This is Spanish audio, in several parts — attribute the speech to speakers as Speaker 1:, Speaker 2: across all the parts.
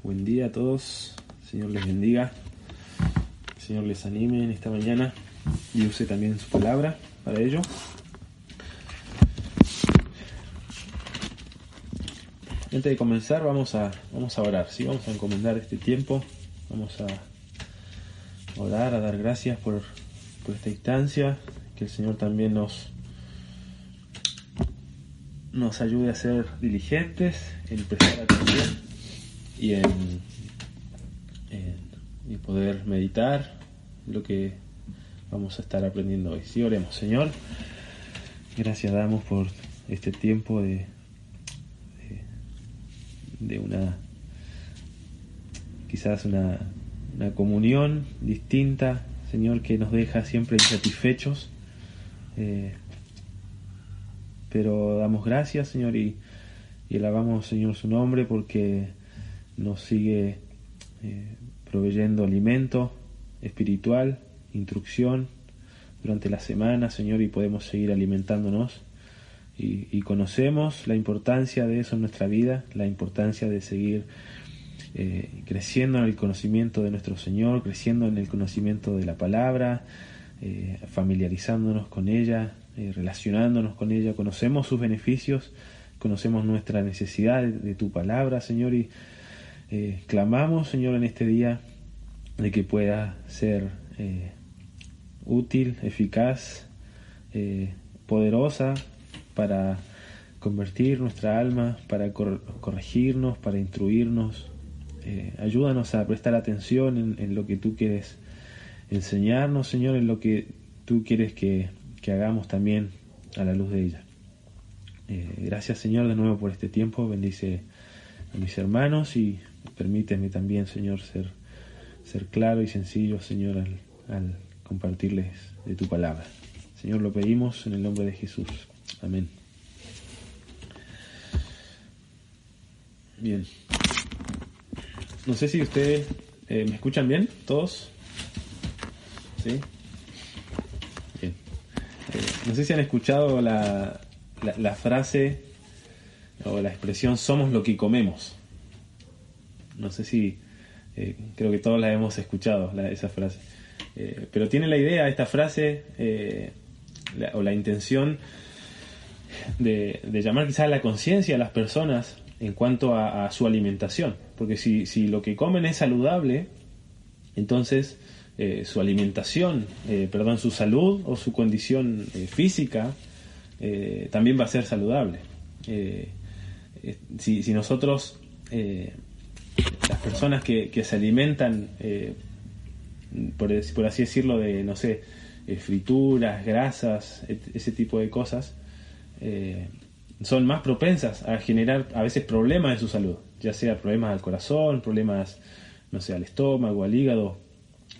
Speaker 1: Buen día a todos. El Señor les bendiga. El Señor les anime en esta mañana y use también su palabra para ello. Antes de comenzar vamos a orar, ¿sí? Vamos a encomendar este tiempo. Vamos a orar, a dar gracias por esta instancia. Que el Señor también nos ayude a ser diligentes en prestar atención y y poder meditar lo que vamos a estar aprendiendo hoy. Sí, oremos. Señor, gracias damos por este tiempo de quizás una comunión distinta, Señor, que nos deja siempre insatisfechos, pero damos gracias, Señor, y alabamos, Señor, su nombre porque nos sigue proveyendo alimento espiritual, instrucción durante la semana, Señor, y podemos seguir alimentándonos y conocemos la importancia de eso en nuestra vida, la importancia de seguir creciendo en el conocimiento de nuestro Señor, creciendo en el conocimiento de la palabra, familiarizándonos con ella, relacionándonos con ella. Conocemos sus beneficios, conocemos nuestra necesidad de tu palabra, Señor, y clamamos, Señor, en este día de que pueda ser útil, eficaz, poderosa para convertir nuestra alma, para corregirnos, para instruirnos. Ayúdanos a prestar atención en lo que tú quieres enseñarnos, Señor, en lo que tú quieres que hagamos también a la luz de ella. Gracias, Señor, de nuevo por este tiempo. Bendice a mis hermanos y permíteme también, Señor, ser claro y sencillo, Señor, al compartirles de tu palabra. Señor, lo pedimos en el nombre de Jesús. Amén. Bien. No sé si ustedes me escuchan bien, todos. ¿Sí? Bien. No sé si han escuchado la frase o la expresión "somos lo que comemos". No sé si creo que todos la hemos escuchado, esa frase. Pero tiene la idea, esta frase, o la intención de llamar quizás a la conciencia a las personas en cuanto a su alimentación. Porque si lo que comen es saludable, entonces su alimentación, su salud o su condición física también va a ser saludable. Si nosotros, las personas que se alimentan, por así decirlo, de, no sé, frituras, grasas, ese tipo de cosas, son más propensas a generar a veces problemas en su salud, ya sea problemas al corazón, problemas, no sé, al estómago, al hígado.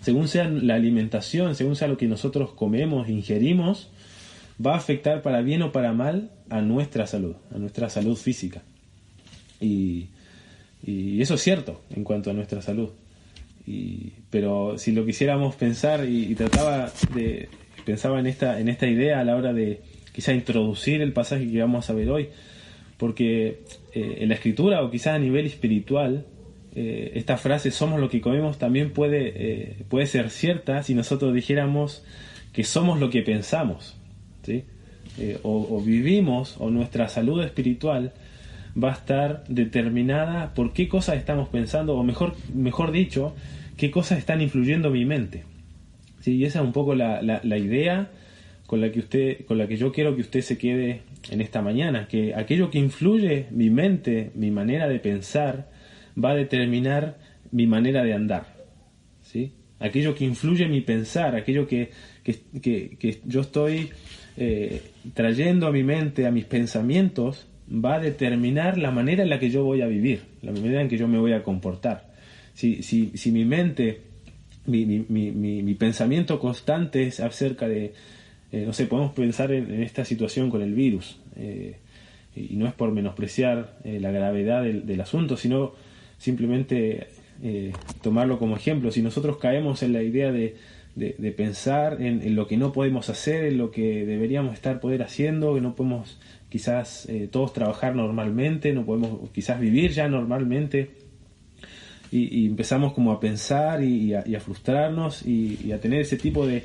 Speaker 1: Según sea la alimentación, según sea lo que nosotros comemos, ingerimos, va a afectar para bien o para mal a nuestra salud física. Y eso es cierto en cuanto a nuestra salud. Pero si lo quisiéramos pensar pensaba en esta idea a la hora de quizá introducir el pasaje que vamos a ver hoy, porque en la escritura o quizás a nivel espiritual, esta frase "somos lo que comemos" también puede ser cierta si nosotros dijéramos que somos lo que pensamos, ¿sí? O vivimos, o nuestra salud espiritual va a estar determinada por qué cosas estamos pensando, o mejor dicho, qué cosas están influyendo mi mente, ¿sí? Y esa es un poco la idea con la que yo quiero que usted se quede en esta mañana, que aquello que influye mi mente, mi manera de pensar, va a determinar mi manera de andar, ¿sí? Aquello que influye mi pensar, aquello que yo estoy trayendo a mi mente, a mis pensamientos, va a determinar la manera en la que yo voy a vivir, la manera en que yo me voy a comportar. Si mi mente, mi pensamiento constante es acerca de, no sé, podemos pensar en esta situación con el virus, y no es por menospreciar la gravedad del asunto, sino simplemente tomarlo como ejemplo. Si nosotros caemos en la idea de pensar en lo que no podemos hacer, en lo que deberíamos poder haciendo, que no podemos quizás todos trabajar normalmente, no podemos quizás vivir ya normalmente, y empezamos como a pensar y a frustrarnos y a tener ese tipo de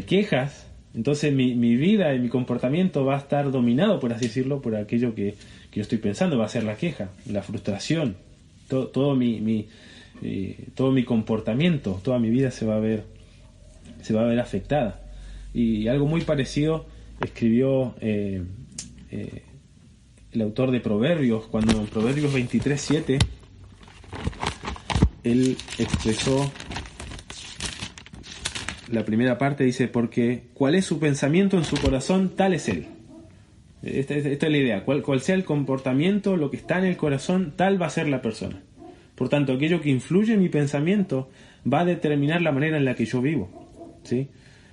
Speaker 1: quejas. Entonces mi vida y mi comportamiento va a estar dominado, por así decirlo, por aquello que yo estoy pensando. Va a ser la queja, la frustración, todo mi comportamiento, toda mi vida se va a ver afectada. Y algo muy parecido escribió el autor de Proverbios, cuando en Proverbios 23:7 él expresó la primera parte, dice: porque cuál es su pensamiento en su corazón, tal es él. Esta es la idea. Cual sea el comportamiento, lo que está en el corazón, tal va a ser la persona. Por tanto, aquello que influye en mi pensamiento va a determinar la manera en la que yo vivo, ¿sí?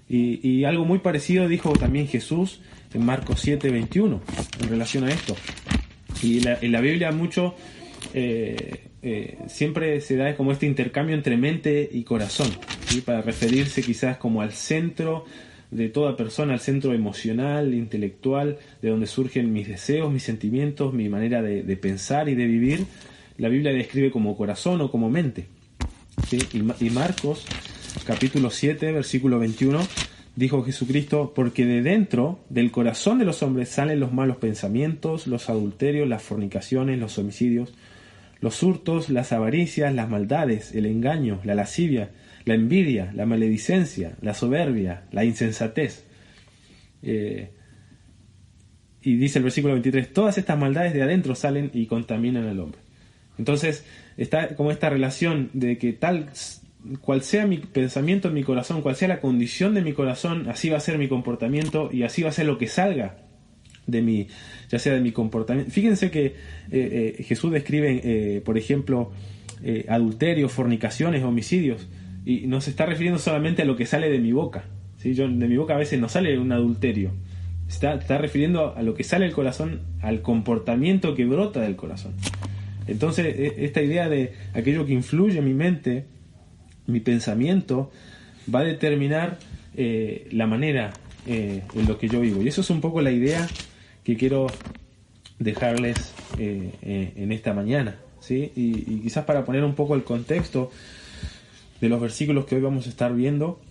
Speaker 1: Y algo muy parecido dijo también Jesús en Marcos 7:21 en relación a esto. Y en la Biblia mucho siempre se da como este intercambio entre mente y corazón, ¿sí? Para referirse quizás como al centro de toda persona, al centro emocional, intelectual, de donde surgen mis deseos, mis sentimientos, mi manera de pensar y de vivir. La Biblia describe como corazón o como mente, ¿sí? Y Marcos capítulo 7, versículo 21, dijo Jesucristo: porque de dentro del corazón de los hombres salen los malos pensamientos, los adulterios, las fornicaciones, los homicidios, los hurtos, las avaricias, las maldades, el engaño, la lascivia, la envidia, la maledicencia, la soberbia, la insensatez. Y dice el versículo 23, todas estas maldades de adentro salen y contaminan al hombre. Entonces está como esta relación de que tal cual sea mi pensamiento en mi corazón, cual sea la condición de mi corazón, así va a ser mi comportamiento y así va a ser lo que salga de mi, ya sea de mi comportamiento. Fíjense que Jesús describe, por ejemplo, adulterios, fornicaciones, homicidios, y no se está refiriendo solamente a lo que sale de mi boca, ¿sí? De mi boca a veces no sale un adulterio, está refiriendo a lo que sale del corazón, al comportamiento que brota del corazón. Entonces, esta idea de aquello que influye en mi mente, mi pensamiento, va a determinar la manera en lo que yo vivo. Y eso es un poco la idea que quiero dejarles en esta mañana, ¿sí? Y quizás para poner un poco el contexto de los versículos que hoy vamos a estar viendo,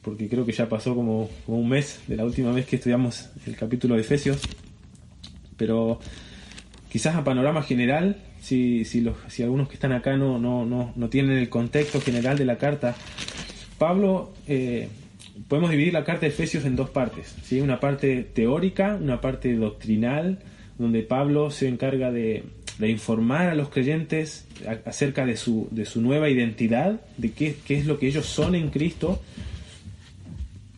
Speaker 1: porque creo que ya pasó como un mes de la última vez que estudiamos el capítulo de Efesios, pero quizás a panorama general, si algunos que están acá no tienen el contexto general de la carta, Pablo, podemos dividir la carta de Efesios en dos partes, ¿sí? Una parte teórica, una parte doctrinal, donde Pablo se encarga de informar a los creyentes acerca de su nueva identidad, de qué es lo que ellos son en Cristo.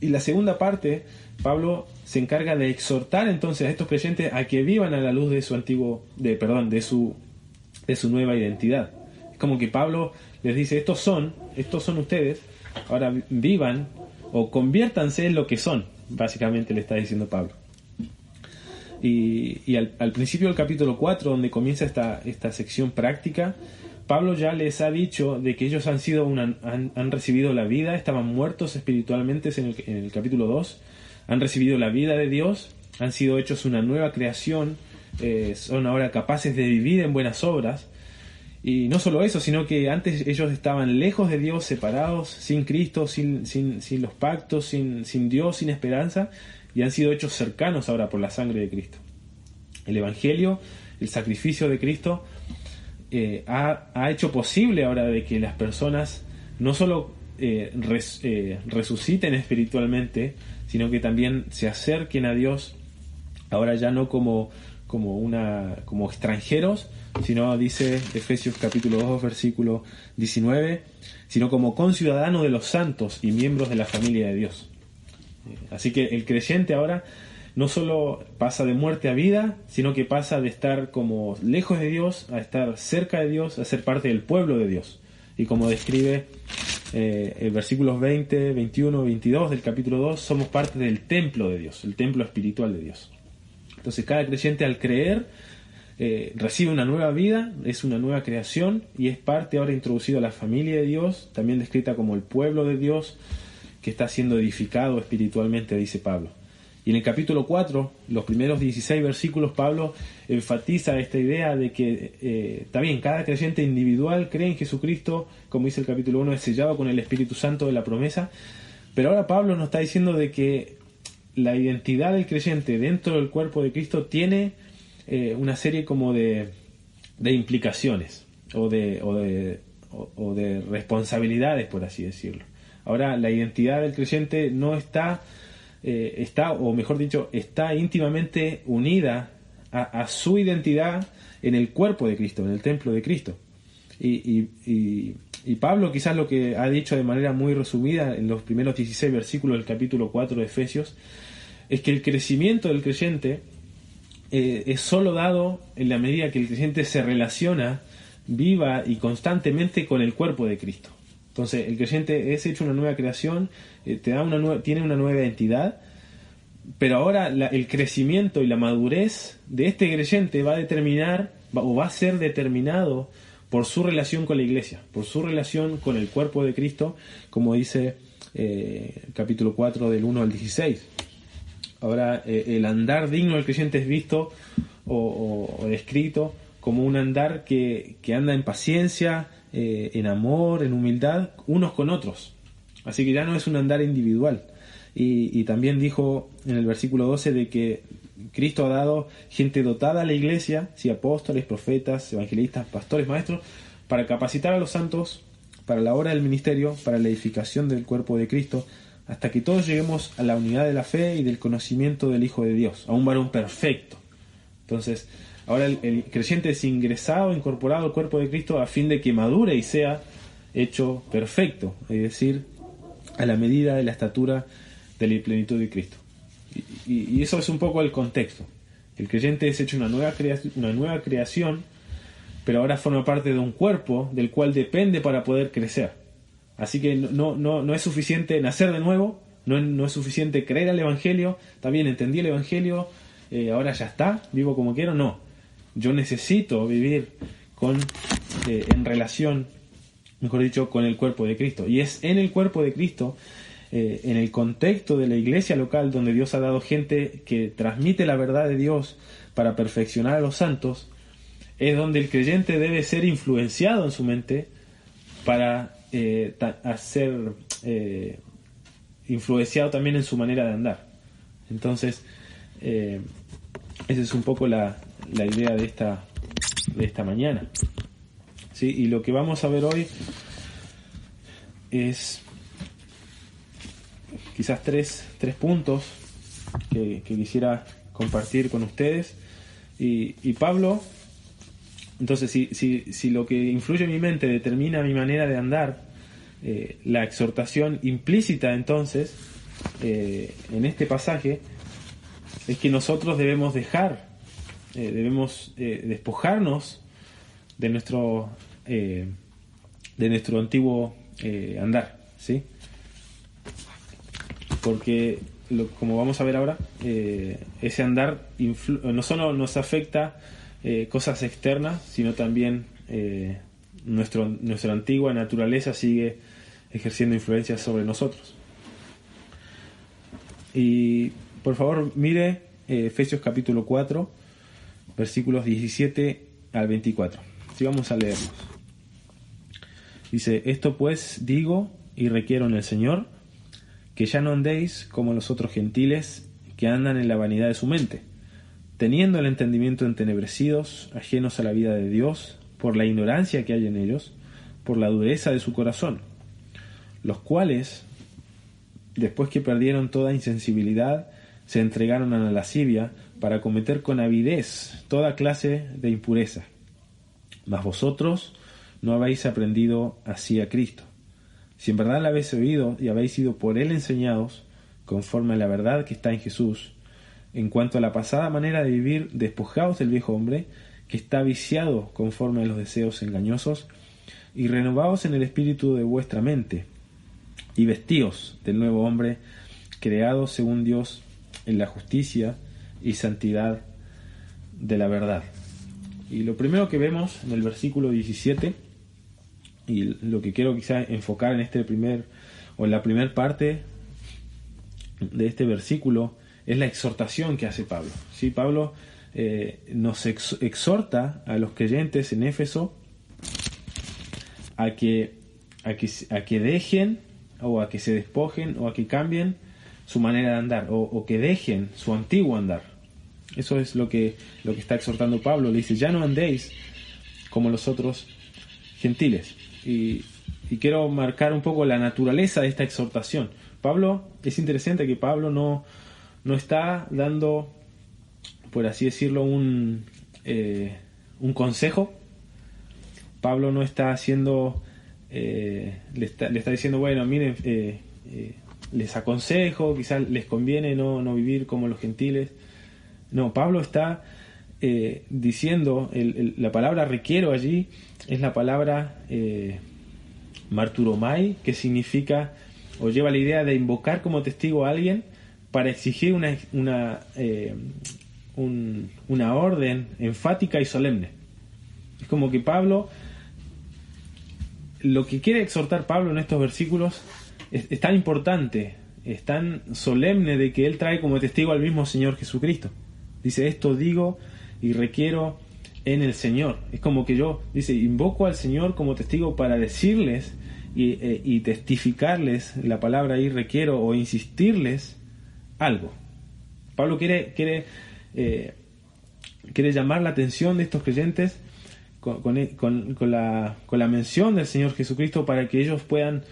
Speaker 1: Y la segunda parte, Pablo se encarga de exhortar entonces a estos creyentes a que vivan a la luz de su nueva identidad. Es como que Pablo les dice: estos son ustedes, ahora vivan o conviértanse en lo que son, básicamente le está diciendo Pablo. Y al principio del capítulo 4, donde comienza esta sección práctica, Pablo ya les ha dicho de que ellos han recibido la vida, estaban muertos espiritualmente en el capítulo 2, han recibido la vida de Dios, han sido hechos una nueva creación, son ahora capaces de vivir en buenas obras. Y no solo eso, sino que antes ellos estaban lejos de Dios, separados, sin Cristo, sin los pactos, sin Dios, sin esperanza, y han sido hechos cercanos ahora por la sangre de Cristo. El Evangelio, el sacrificio de Cristo, ha hecho posible ahora de que las personas no solo resuciten espiritualmente, sino que también se acerquen a Dios, ahora ya no como extranjeros, sino, dice Efesios capítulo 2, versículo 19, sino como conciudadanos de los santos y miembros de la familia de Dios. Así que el creyente ahora no solo pasa de muerte a vida, sino que pasa de estar como lejos de Dios a estar cerca de Dios, a ser parte del pueblo de Dios. Y como describe el versículos 20, 21, 22 del capítulo 2, somos parte del templo de Dios, el templo espiritual de Dios. Entonces cada creyente, al creer, recibe una nueva vida, es una nueva creación y es parte ahora introducido a la familia de Dios, también descrita como el pueblo de Dios que está siendo edificado espiritualmente, dice Pablo. Y en el capítulo 4, los primeros 16 versículos, Pablo enfatiza esta idea de que está bien, cada creyente individual cree en Jesucristo, como dice el capítulo 1, es sellado con el Espíritu Santo de la promesa. Pero ahora Pablo nos está diciendo de que la identidad del creyente dentro del cuerpo de Cristo tiene una serie como de implicaciones o de responsabilidades, por así decirlo. Ahora, la identidad del creyente no está, o mejor dicho, está íntimamente unida a su identidad en el cuerpo de Cristo, en el templo de Cristo. Y Pablo quizás lo que ha dicho de manera muy resumida en los primeros 16 versículos del capítulo 4 de Efesios es que el crecimiento del creyente es solo dado en la medida que el creyente se relaciona viva y constantemente con el cuerpo de Cristo. Entonces el creyente es hecho una nueva creación, tiene una nueva identidad, pero ahora el crecimiento y la madurez de este creyente va a ser determinado por su relación con la iglesia, por su relación con el cuerpo de Cristo, como dice capítulo 4 del 1 al 16. Ahora, el andar digno del creyente es visto o descrito como un andar que anda en paciencia, en amor, en humildad, unos con otros. Así que ya no es un andar individual. Y también dijo en el versículo 12 de que Cristo ha dado gente dotada a la iglesia, sí, apóstoles, profetas, evangelistas, pastores, maestros, para capacitar a los santos para la obra del ministerio, para la edificación del cuerpo de Cristo, hasta que todos lleguemos a la unidad de la fe y del conocimiento del Hijo de Dios, a un varón perfecto. Entonces, ahora el creyente es ingresado, incorporado al cuerpo de Cristo a fin de que madure y sea hecho perfecto, es decir, a la medida de la estatura de la plenitud de Cristo. Y eso es un poco el contexto. El creyente es hecho una nueva creación, pero ahora forma parte de un cuerpo del cual depende para poder crecer. Así que no es suficiente nacer de nuevo, no es suficiente creer al Evangelio, también entendí el Evangelio, ahora ya está, vivo como quiero. No, yo necesito vivir en relación, mejor dicho, con el cuerpo de Cristo. Y es en el cuerpo de Cristo, en el contexto de la iglesia local, donde Dios ha dado gente que transmite la verdad de Dios para perfeccionar a los santos, es donde el creyente debe ser influenciado en su mente para ser influenciado también en su manera de andar. Entonces, esa es un poco la idea de esta mañana. ¿Sí? Y lo que vamos a ver hoy es quizás tres puntos que quisiera compartir con ustedes. Y Pablo, entonces, si lo que influye en mi mente determina mi manera de andar, la exhortación implícita entonces en este pasaje es que nosotros debemos despojarnos de nuestro antiguo andar, ¿sí? Porque como vamos a ver ahora, ese andar no solo nos afecta cosas externas, sino también nuestra antigua naturaleza sigue ejerciendo influencia sobre nosotros. Y por favor mire Efesios capítulo 4 versículos 17 al 24. Si vamos a leerlos. Dice: esto pues digo y requiero en el Señor, que ya no andéis como los otros gentiles que andan en la vanidad de su mente, teniendo el entendimiento entenebrecidos, ajenos a la vida de Dios, por la ignorancia que hay en ellos, por la dureza de su corazón, los cuales, después que perdieron toda insensibilidad, se entregaron a la lascivia para cometer con avidez toda clase de impureza. Mas vosotros no habéis aprendido así a Cristo. Si en verdad la habéis oído y habéis sido por él enseñados, conforme a la verdad que está en Jesús, en cuanto a la pasada manera de vivir, despojaos del viejo hombre, que está viciado conforme a los deseos engañosos, y renovaos en el espíritu de vuestra mente, y vestíos del nuevo hombre, creado según Dios en la justicia y santidad de la verdad. Y lo primero que vemos en el versículo 17, y lo que quiero quizá enfocar en la primera parte de este versículo, es la exhortación que hace Pablo. ¿Sí? Pablo nos exhorta a los creyentes en Éfeso a que dejen, o a que se despojen, o a que cambien su manera de andar, o que dejen su antiguo andar. Eso es lo que está exhortando Pablo. Le dice, ya no andéis como los otros gentiles. Y quiero marcar un poco la naturaleza de esta exhortación. Es interesante que Pablo no está dando, por así decirlo, un consejo. Pablo no está haciendo, le está diciendo, bueno, miren, les aconsejo, quizás les conviene no vivir como los gentiles. No, Pablo está diciendo, la palabra requiero allí es la palabra marturomai, que significa, o lleva la idea de invocar como testigo a alguien para exigir una orden enfática y solemne. Es como que Pablo, lo que quiere exhortar Pablo en estos versículos es tan importante, es tan solemne, de que él trae como testigo al mismo Señor Jesucristo. Dice, esto digo y requiero en el Señor. Es como que yo, dice, invoco al Señor como testigo para decirles y testificarles, la palabra ahí requiero, o insistirles algo. Pablo quiere llamar la atención de estos creyentes con la mención del Señor Jesucristo, para que ellos puedan,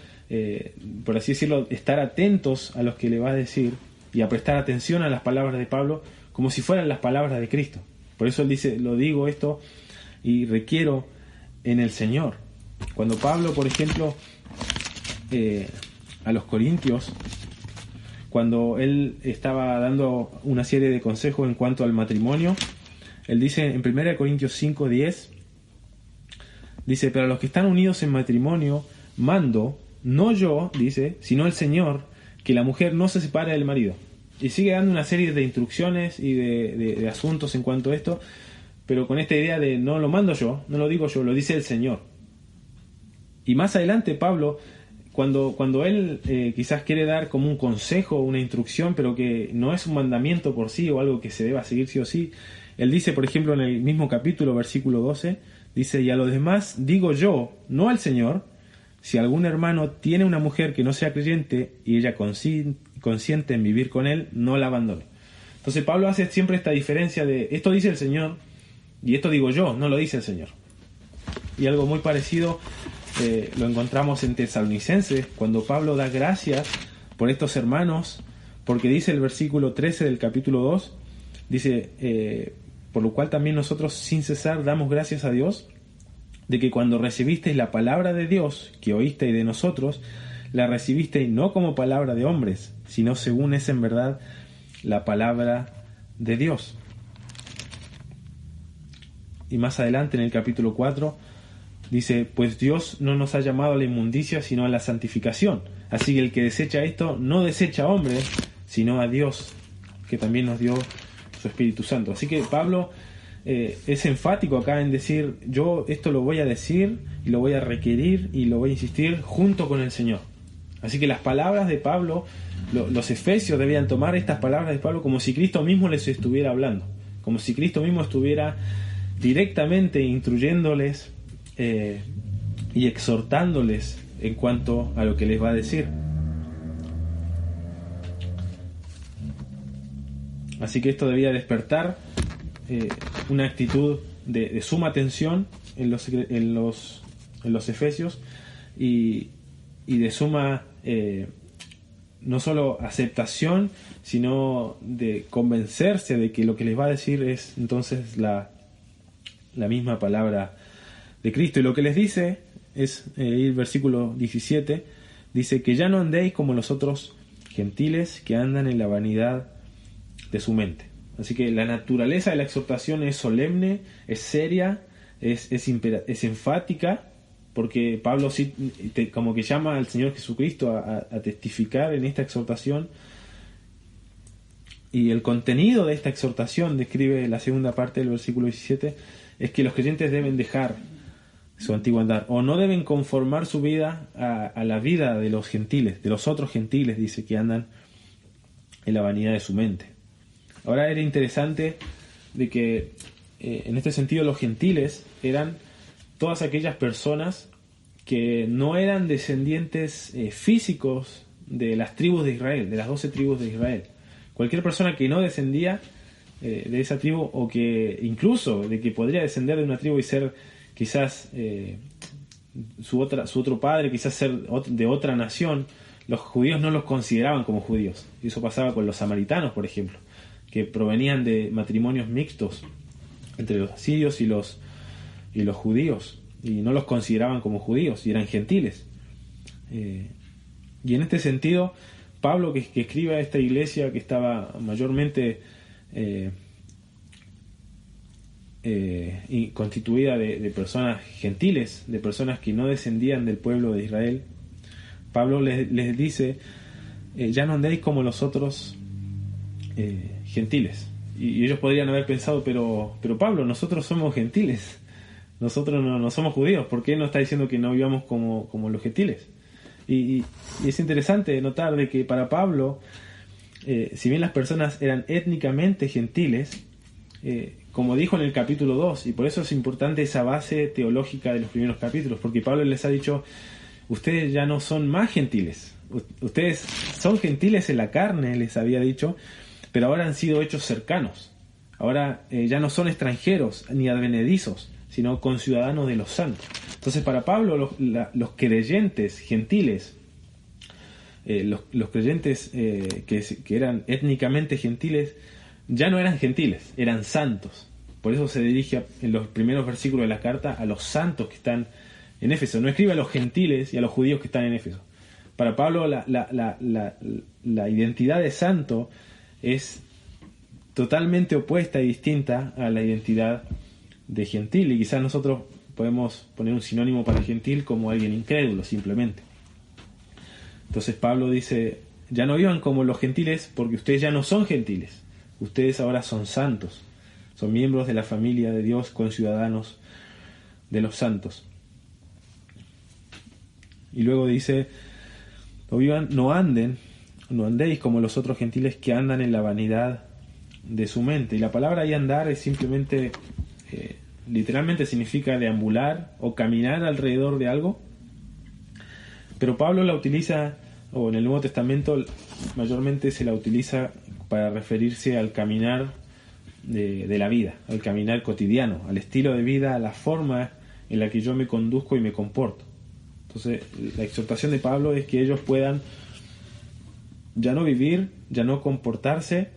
Speaker 1: por así decirlo, estar atentos a lo que le va a decir y a prestar atención a las palabras de Pablo como si fueran las palabras de Cristo. Por eso él dice, lo digo esto y requiero en el Señor. Cuando Pablo, por ejemplo, a los Corintios, cuando él estaba dando una serie de consejos en cuanto al matrimonio, él dice en 1 Corintios 5:10, dice, pero a los que están unidos en matrimonio mando, no yo, dice, sino el Señor, que la mujer no se separe del marido. Y sigue dando una serie de instrucciones y de asuntos en cuanto a esto, pero con esta idea de no lo mando yo, no lo digo yo, lo dice el Señor. Y más adelante Pablo, cuando él quizás quiere dar como un consejo, una instrucción, pero que no es un mandamiento por sí o algo que se deba seguir sí o sí, él dice, por ejemplo, en el mismo capítulo, versículo 12, dice, y a los demás digo yo, no al Señor, si algún hermano tiene una mujer que no sea creyente y ella consiente en vivir con él, no la abandone. Entonces Pablo hace siempre esta diferencia de, esto dice el Señor y esto digo yo, no lo dice el Señor. Y algo muy parecido lo encontramos en Tesalonicenses, cuando Pablo da gracias por estos hermanos, porque dice el versículo 13 del capítulo 2, dice, por lo cual también nosotros sin cesar damos gracias a Dios, de que cuando recibisteis la palabra de Dios que oísteis de nosotros, la recibisteis no como palabra de hombres, sino según es en verdad la palabra de Dios. Y más adelante en el capítulo 4 dice, pues Dios no nos ha llamado a la inmundicia, sino a la santificación. Así que el que desecha esto, no desecha a hombres, sino a Dios, que también nos dio su Espíritu Santo. Así que Pablo es enfático acá en decir, yo esto lo voy a decir, y lo voy a requerir, y lo voy a insistir junto con el Señor. Así que las palabras de Pablo, los efesios debían tomar estas palabras de Pablo como si Cristo mismo les estuviera hablando, como si Cristo mismo estuviera directamente instruyéndoles y exhortándoles en cuanto a lo que les va a decir. Así que esto debía despertar una actitud de suma atención en los efesios y de suma no solo aceptación, sino de convencerse de que lo que les va a decir es entonces la misma palabra de Cristo. Y lo que les dice es, el versículo 17, dice que ya no andéis como los otros gentiles que andan en la vanidad de su mente. Así que la naturaleza de la exhortación es solemne, es seria, es enfática, porque Pablo sí, como que llama al Señor Jesucristo a testificar en esta exhortación. Y el contenido de esta exhortación, describe la segunda parte del versículo 17, es que los creyentes deben dejar su antiguo andar, o no deben conformar su vida a la vida de los gentiles, de los otros gentiles, dice, que andan en la vanidad de su mente. Ahora era interesante de que en este sentido los gentiles eran todas aquellas personas que no eran descendientes físicos de las tribus de Israel, de las 12 tribus de Israel. Cualquier persona que no descendía de esa tribu, o que incluso de que podría descender de una tribu y ser quizás su otro padre, quizás ser de otra nación, los judíos no los consideraban como judíos. Y eso pasaba con los samaritanos, por ejemplo, que provenían de matrimonios mixtos entre los asirios y los judíos, y no los consideraban como judíos, y eran gentiles. Y en este sentido, Pablo, que escribe a esta iglesia que estaba mayormente constituida de personas gentiles, de personas que no descendían del pueblo de Israel, Pablo les dice, ya no andéis como los otros gentiles. Y ellos podrían haber pensado, pero Pablo, nosotros somos gentiles, nosotros no somos judíos, ¿por qué no está diciendo que no vivamos como los gentiles? Y es interesante notar de que para Pablo, si bien las personas eran étnicamente gentiles, como dijo en el capítulo 2, y por eso es importante esa base teológica de los primeros capítulos, porque Pablo les ha dicho, ustedes ya no son más gentiles, ustedes son gentiles en la carne, les había dicho, pero ahora han sido hechos cercanos, ahora ya no son extranjeros ni advenedizos, sino conciudadanos de los santos. Entonces para Pablo los creyentes gentiles, los creyentes que eran étnicamente gentiles, ya no eran gentiles, eran santos. Por eso se dirige en los primeros versículos de la carta a los santos que están en Éfeso. No escribe a los gentiles y a los judíos que están en Éfeso. Para Pablo la identidad de santo es totalmente opuesta y distinta a la identidad de gentil. Y quizás nosotros podemos poner un sinónimo para gentil como alguien incrédulo, simplemente. Entonces Pablo dice, ya no vivan como los gentiles, porque ustedes ya no son gentiles. Ustedes ahora son santos, son miembros de la familia de Dios, conciudadanos de los santos. Y luego dice, no andéis como los otros gentiles que andan en la vanidad de su mente. Y la palabra ahí andar es simplemente, literalmente significa deambular o caminar alrededor de algo. Pero Pablo la utiliza, o en el Nuevo Testamento mayormente se la utiliza para referirse al caminar de la vida, al caminar cotidiano, al estilo de vida, a la forma en la que yo me conduzco y me comporto. Entonces, la exhortación de Pablo es que ellos puedan ya no vivir, ya no comportarse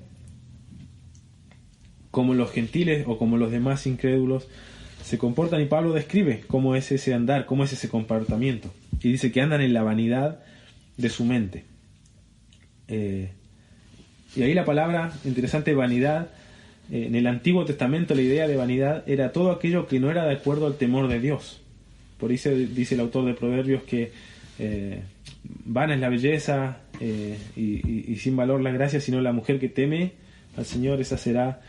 Speaker 1: como los gentiles o como los demás incrédulos se comportan, y Pablo describe cómo es ese andar, cómo es ese comportamiento, y dice que andan en la vanidad de su mente. Y ahí la palabra, interesante, vanidad, en el Antiguo Testamento la idea de vanidad era todo aquello que no era de acuerdo al temor de Dios. Por eso dice el autor de Proverbios que vana es la belleza y sin valor la gracia, sino la mujer que teme al Señor, esa será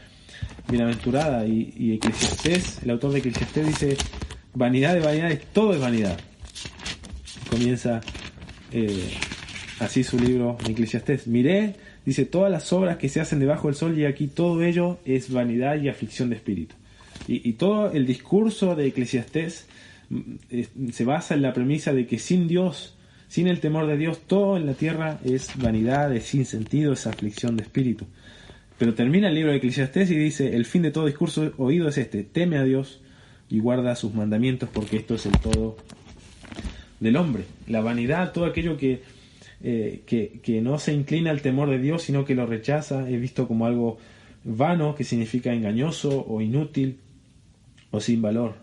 Speaker 1: bienaventurada. Y Eclesiastés, el autor de Eclesiastés dice, vanidad de vanidades, todo es vanidad. Comienza así su libro en Eclesiastés. Miré, dice, todas las obras que se hacen debajo del sol, y aquí todo ello es vanidad y aflicción de espíritu. Y todo el discurso de Eclesiastés se basa en la premisa de que sin Dios, sin el temor de Dios, todo en la tierra es vanidad, es sin sentido, es aflicción de espíritu. Pero termina el libro de Eclesiastés y dice, el fin de todo discurso oído es este: teme a Dios y guarda sus mandamientos, porque esto es el todo del hombre. La vanidad, todo aquello que no se inclina al temor de Dios, sino que lo rechaza, es visto como algo vano, que significa engañoso o inútil o sin valor.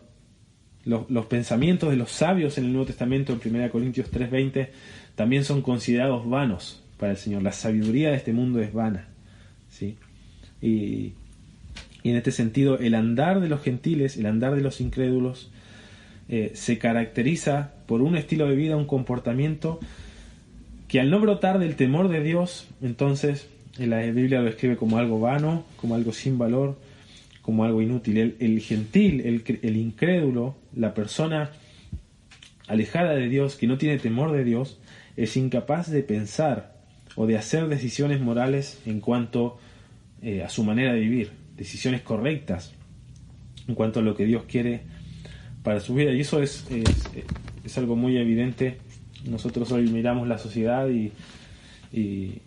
Speaker 1: Los pensamientos de los sabios en el Nuevo Testamento, en 1 Corintios 3:20, también son considerados vanos para el Señor. La sabiduría de este mundo es vana, ¿sí? Y en este sentido, el andar de los gentiles, el andar de los incrédulos, se caracteriza por un estilo de vida, un comportamiento que, al no brotar del temor de Dios, entonces la Biblia lo describe como algo vano, como algo sin valor, como algo inútil. El gentil, el incrédulo, la persona alejada de Dios, que no tiene temor de Dios, es incapaz de pensar o de hacer decisiones morales en cuanto a su manera de vivir, decisiones correctas en cuanto a lo que Dios quiere para su vida. Y eso es algo muy evidente. Nosotros hoy miramos la sociedad y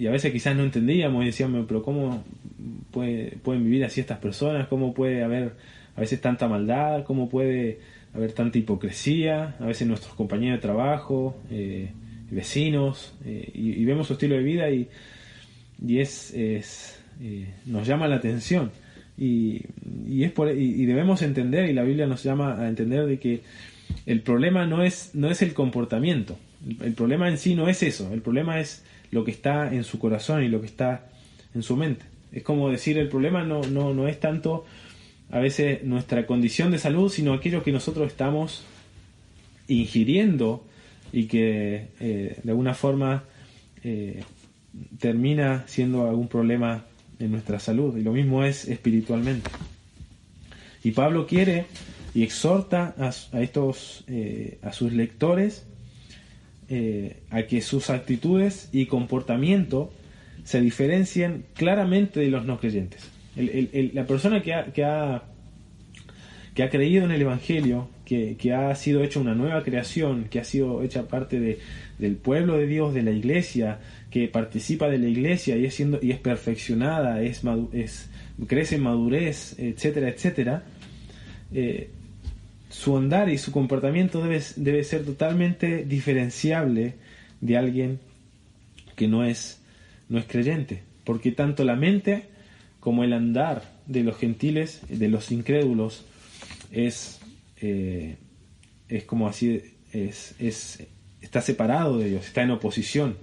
Speaker 1: a veces quizás no entendíamos y decíamos, pero ¿cómo pueden vivir así estas personas? ¿Cómo puede haber a veces tanta maldad? ¿Cómo puede haber tanta hipocresía? A veces nuestros compañeros de trabajo, vecinos, y vemos su estilo de vida y nos llama la atención. Y debemos entender, y la Biblia nos llama a entender de que el problema no es el comportamiento. El problema en sí no es eso. El problema es lo que está en su corazón y lo que está en su mente. Es como decir, el problema no es tanto a veces nuestra condición de salud, sino aquello que nosotros estamos ingiriendo y que de alguna forma termina siendo algún problema en nuestra salud. Y lo mismo es espiritualmente. Y Pablo quiere y exhorta a sus lectores a que sus actitudes y comportamiento se diferencien claramente de los no creyentes. La persona que ha creído en el Evangelio, que ha sido hecha una nueva creación, que ha sido hecha parte del pueblo de Dios, de la iglesia, que participa de la iglesia y es perfeccionada, crece en madurez, etcétera, etcétera, su andar y su comportamiento debe ser totalmente diferenciable de alguien que no es creyente, porque tanto la mente como el andar de los gentiles, de los incrédulos, es como así, está separado de Dios, está en oposición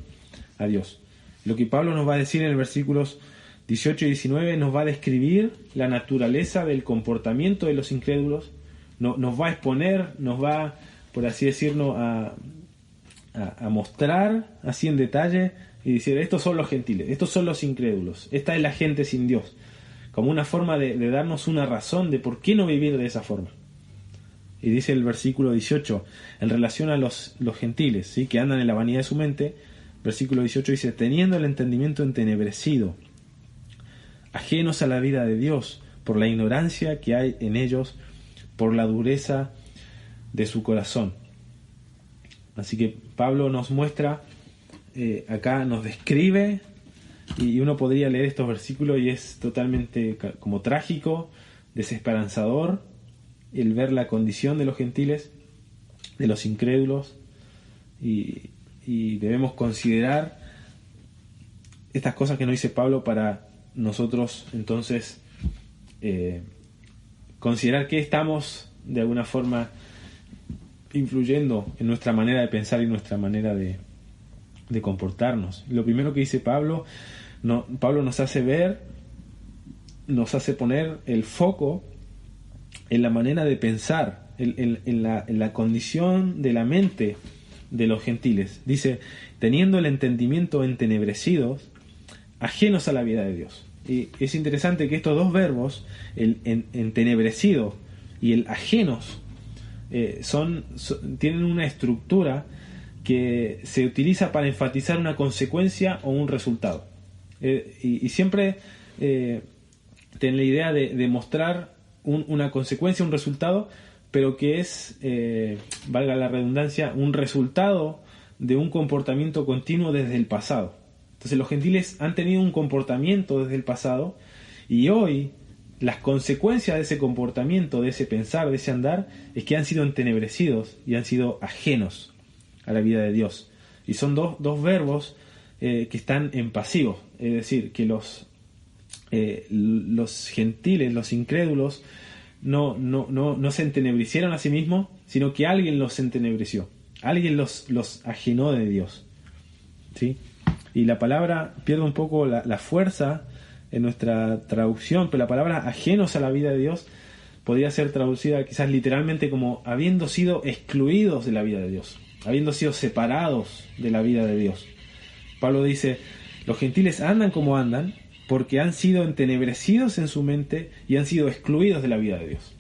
Speaker 1: a Dios. Lo que Pablo nos va a decir en los versículos 18 y 19 nos va a describir la naturaleza del comportamiento de los incrédulos, nos va a exponer, nos va, por así decirlo, a mostrar así en detalle y decir, estos son los gentiles, estos son los incrédulos, esta es la gente sin Dios, como una forma de darnos una razón de por qué no vivir de esa forma. Y dice el versículo 18, en relación a los gentiles, ¿sí?, que andan en la vanidad de su mente, versículo 18 dice, teniendo el entendimiento entenebrecido, ajenos a la vida de Dios, por la ignorancia que hay en ellos, por la dureza de su corazón. Así que Pablo nos muestra, acá nos describe, y uno podría leer estos versículos y es totalmente como trágico, desesperanzador, el ver la condición de los gentiles, de los incrédulos, y debemos considerar estas cosas que nos dice Pablo para nosotros entonces considerar que estamos de alguna forma influyendo en nuestra manera de pensar y nuestra manera de comportarnos. Lo primero que dice Pablo nos hace ver, nos hace poner el foco en la manera de pensar, en la condición de la mente de los gentiles. Dice, teniendo el entendimiento entenebrecidos, ajenos a la vida de Dios. Y es interesante que estos dos verbos, el entenebrecido y el ajenos, tienen una estructura que se utiliza para enfatizar una consecuencia o un resultado. Y siempre tienen la idea de mostrar una consecuencia, un resultado, pero que es, valga la redundancia, un resultado de un comportamiento continuo desde el pasado. Entonces los gentiles han tenido un comportamiento desde el pasado y hoy las consecuencias de ese comportamiento, de ese pensar, de ese andar, es que han sido entenebrecidos y han sido ajenos a la vida de Dios. Y son dos verbos que están en pasivo, es decir, que los gentiles, los incrédulos, no se entenebrecieron a sí mismos, sino que alguien los entenebreció, alguien los ajenó de Dios, ¿sí? Y la palabra pierde un poco la fuerza en nuestra traducción, pero la palabra ajenos a la vida de Dios podría ser traducida quizás literalmente como habiendo sido excluidos de la vida de Dios, habiendo sido separados de la vida de Dios. Pablo dice, los gentiles andan como andan porque han sido entenebrecidos en su mente y han sido excluidos de la vida de Dios.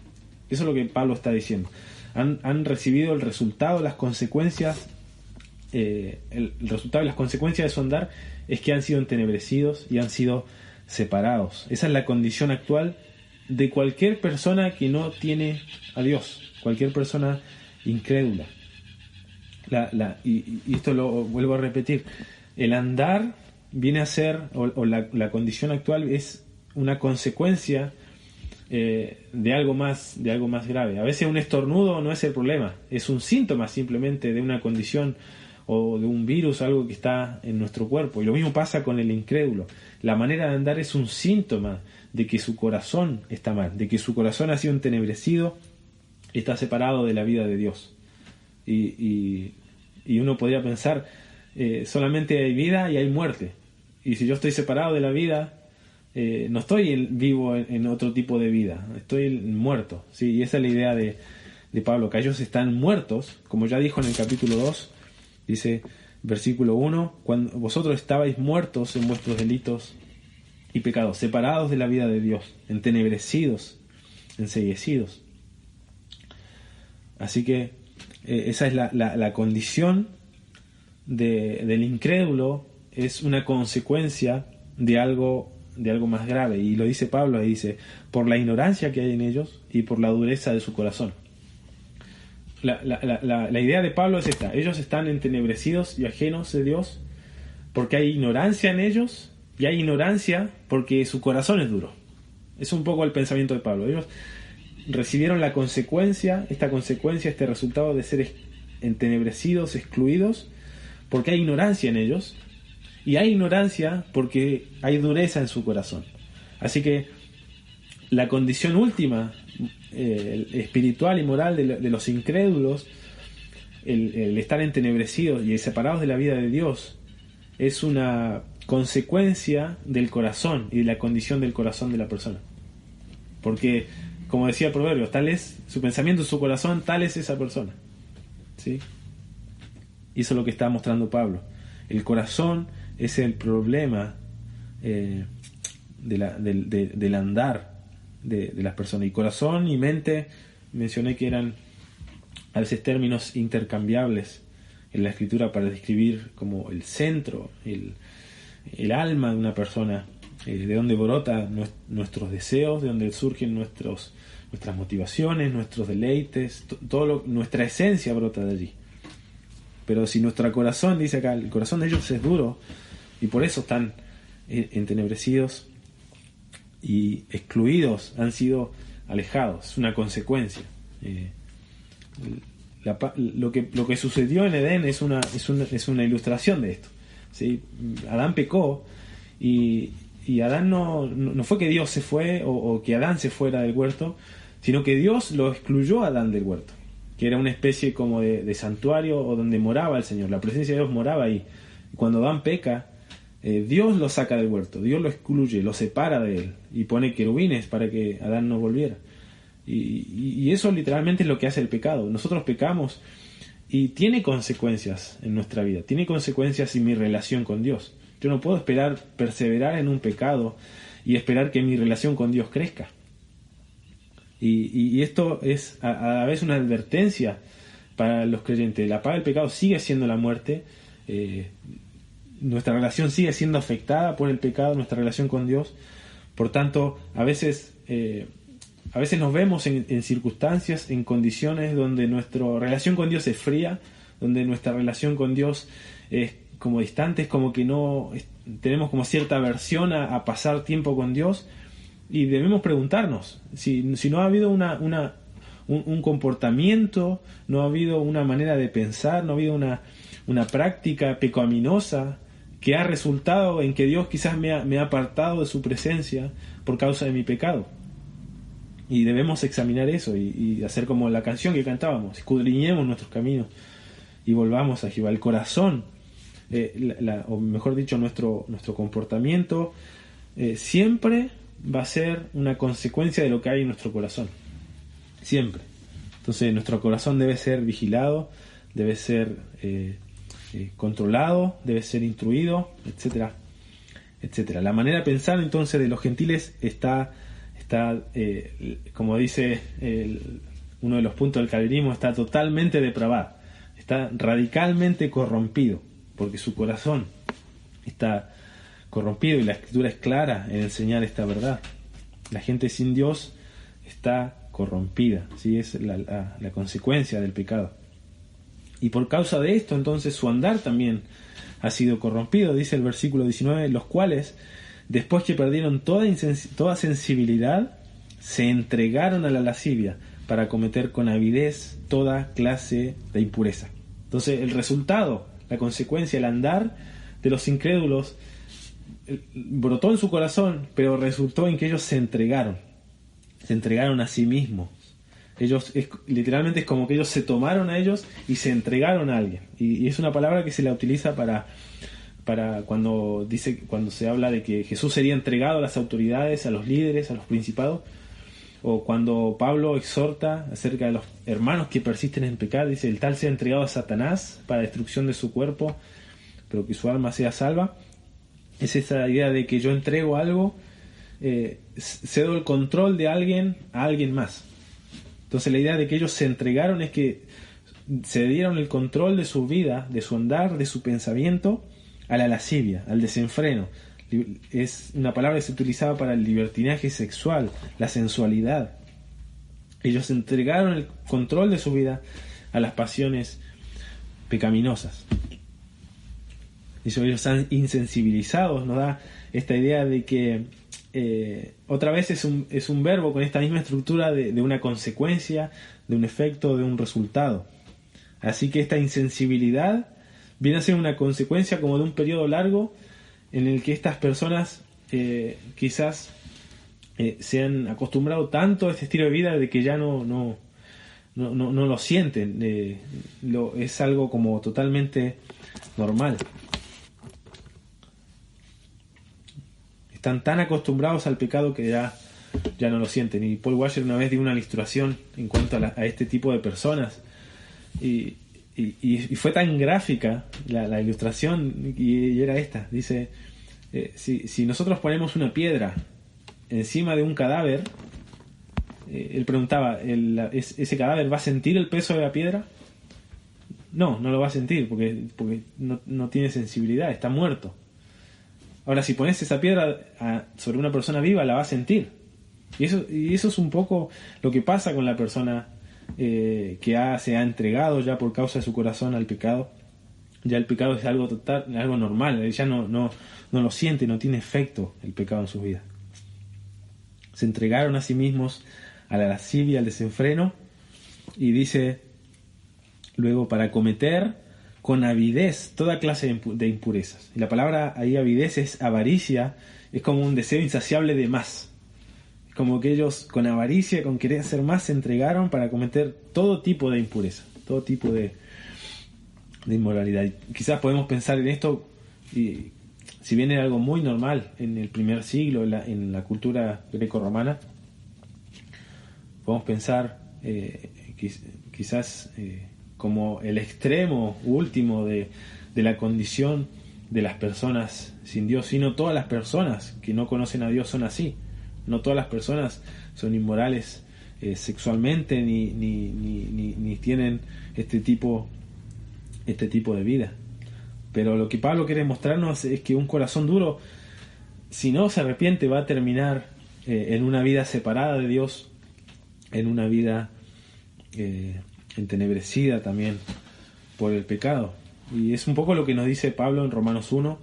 Speaker 1: Eso es lo que Pablo está diciendo. Han recibido el resultado, las consecuencias el resultado y las consecuencias de su andar es que han sido entenebrecidos y han sido separados. Esa es la condición actual de cualquier persona que no tiene a Dios, cualquier persona incrédula. Y esto lo vuelvo a repetir, el andar viene a ser, o la condición actual es una consecuencia de algo más grave. A veces un estornudo no es el problema, es un síntoma simplemente de una condición o de un virus, algo que está en nuestro cuerpo. Y lo mismo pasa con el incrédulo. La manera de andar es un síntoma de que su corazón está mal, de que su corazón ha sido entenebrecido, está separado de la vida de Dios. Y uno podría pensar, solamente hay vida y hay muerte. Y si yo estoy separado de la vida, no estoy vivo en otro tipo de vida, estoy muerto. ¿Sí? Y esa es la idea de Pablo, que ellos están muertos, como ya dijo en el capítulo 2, dice, versículo 1, cuando vosotros estabais muertos en vuestros delitos y pecados, separados de la vida de Dios, entenebrecidos, enceguecidos. Así que esa es la condición del incrédulo, es una consecuencia de algo más grave. Y lo dice Pablo, y dice, por la ignorancia que hay en ellos y por la dureza de su corazón. La idea de Pablo es esta: ellos están entenebrecidos y ajenos de Dios porque hay ignorancia en ellos, y hay ignorancia porque su corazón es duro. Es un poco el pensamiento de Pablo. Ellos recibieron esta consecuencia, este resultado de ser entenebrecidos, excluidos, porque hay ignorancia en ellos, y hay ignorancia porque hay dureza en su corazón. Así que la condición última, espiritual y moral de los incrédulos, el estar entenebrecidos y separados de la vida de Dios, es una consecuencia del corazón y de la condición del corazón de la persona. Porque, como decía el proverbio, tal es su pensamiento, su corazón, tal es esa persona. ¿Sí? Y eso es lo que está mostrando Pablo. El corazón es el problema del andar de las personas. Y corazón y mente, mencioné que eran a veces términos intercambiables en la escritura para describir como el centro, el alma de una persona, de donde brota nuestros deseos, de donde surgen nuestras motivaciones, nuestros deleites, nuestra esencia brota de allí. Pero si nuestro corazón, dice acá, el corazón de ellos es duro, y por eso están entenebrecidos y excluidos, han sido alejados, es una consecuencia. Lo que sucedió en Edén es una ilustración de esto. ¿Sí? Adán pecó, y Adán no fue que Dios se fue o que Adán se fuera del huerto, sino que Dios lo excluyó a Adán del huerto, que era una especie como de santuario o donde moraba el Señor. La presencia de Dios moraba ahí. Cuando Adán peca, Dios lo saca del huerto, Dios lo excluye, lo separa de él y pone querubines para que Adán no volviera. Y eso literalmente es lo que hace el pecado. Nosotros pecamos y tiene consecuencias en nuestra vida, tiene consecuencias en mi relación con Dios. Yo no puedo perseverar en un pecado y esperar que mi relación con Dios crezca. Y esto es a la vez una advertencia para los creyentes. La paga del pecado sigue siendo la muerte. Nuestra relación sigue siendo afectada por el pecado, nuestra relación con Dios. Por tanto, a veces nos vemos en circunstancias, en condiciones donde nuestra relación con Dios es fría, donde nuestra relación con Dios es como distante, es como que no tenemos como cierta aversión a pasar tiempo con Dios. Y debemos preguntarnos si no ha habido un comportamiento, no ha habido una manera de pensar, no ha habido una práctica pecaminosa que ha resultado en que Dios quizás me ha apartado de su presencia por causa de mi pecado. Y debemos examinar eso y hacer como la canción que cantábamos: escudriñemos nuestros caminos y volvamos a Jehová. El corazón, o mejor dicho, nuestro comportamiento siempre va a ser una consecuencia de lo que hay en nuestro corazón. Siempre. Entonces nuestro corazón debe ser vigilado, debe ser controlado, debe ser instruido, etcétera, etcétera. La manera de pensar entonces de los gentiles está como dice uno de los puntos del calvinismo, está totalmente depravada. está radicalmente corrompido, porque su corazón está corrompido y la Escritura es clara en enseñar esta verdad. La gente sin Dios está corrompida, ¿sí? Es la consecuencia del pecado. Y por causa de esto, entonces, su andar también ha sido corrompido, dice el versículo 19, los cuales, después que perdieron toda sensibilidad, se entregaron a la lascivia para cometer con avidez toda clase de impureza. Entonces, el resultado, la consecuencia, el andar de los incrédulos brotó en su corazón, pero resultó en que ellos se entregaron a sí mismos. Literalmente es como que ellos se tomaron a ellos y se entregaron a alguien. Y es una palabra que se la utiliza para cuando se habla de que Jesús sería entregado a las autoridades, a los líderes, a los principados, o cuando Pablo exhorta acerca de los hermanos que persisten en pecar, dice: el tal sea entregado a Satanás para destrucción de su cuerpo, pero que su alma sea salva. Es esa idea de que yo entrego algo, cedo el control de alguien a alguien más. Entonces la idea de que ellos se entregaron es que se dieron el control de su vida, de su andar, de su pensamiento a la lascivia, al desenfreno. Es una palabra que se utilizaba para el libertinaje sexual, la sensualidad. Ellos entregaron el control de su vida a las pasiones pecaminosas. Ellos están insensibilizados. Nos da esta idea de que otra vez es un verbo con esta misma estructura de una consecuencia, de un efecto, de un resultado. Así que esta insensibilidad viene a ser una consecuencia como de un periodo largo en el que estas personas quizás se han acostumbrado tanto a este estilo de vida de que ya no lo sienten. Es algo como totalmente normal. Están tan acostumbrados al pecado que ya no lo sienten. Y Paul Washer una vez dio una ilustración en cuanto a este tipo de personas. Y fue tan gráfica la ilustración, y era esta. Dice, si nosotros ponemos una piedra encima de un cadáver, él preguntaba, ¿ese cadáver va a sentir el peso de la piedra? No lo va a sentir, porque no tiene sensibilidad, está muerto. Ahora, si pones esa piedra sobre una persona viva, la va a sentir. Y eso es un poco lo que pasa con la persona que se ha entregado ya por causa de su corazón al pecado. Ya el pecado es algo total, algo normal. Él ya no lo siente, no tiene efecto el pecado en sus vidas. Se entregaron a sí mismos a la lascivia, al desenfreno, y dice luego, para cometer con avidez toda clase de impurezas. Y la palabra ahí avidez es avaricia, es como un deseo insaciable de más. Es como que ellos con avaricia, con querer hacer más, se entregaron para cometer todo tipo de impureza, todo tipo de inmoralidad. Y quizás podemos pensar en esto, y si bien era algo muy normal en el primer siglo, en la cultura greco-romana, podemos pensar quizás como el extremo último de la condición de las personas sin Dios. Y no todas las personas que no conocen a Dios son así. No todas las personas son inmorales sexualmente ni tienen este tipo de vida. Pero lo que Pablo quiere mostrarnos es que un corazón duro, si no se arrepiente, va a terminar en una vida separada de Dios, en una vida entenebrecida también por el pecado. Y es un poco lo que nos dice Pablo en Romanos 1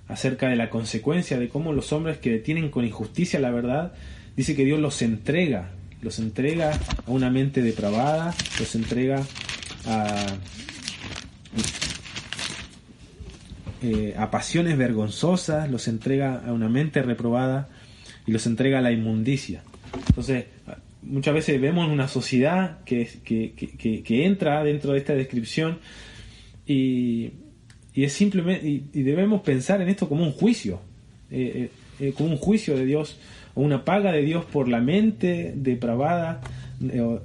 Speaker 1: acerca de la consecuencia de cómo los hombres que detienen con injusticia la verdad, dice que Dios los entrega a una mente depravada, los entrega a pasiones vergonzosas, los entrega a una mente reprobada y los entrega a la inmundicia. Entonces, muchas veces vemos una sociedad que entra dentro de esta descripción y es simplemente y debemos pensar en esto como un juicio, como un juicio de Dios o una paga de Dios por la mente depravada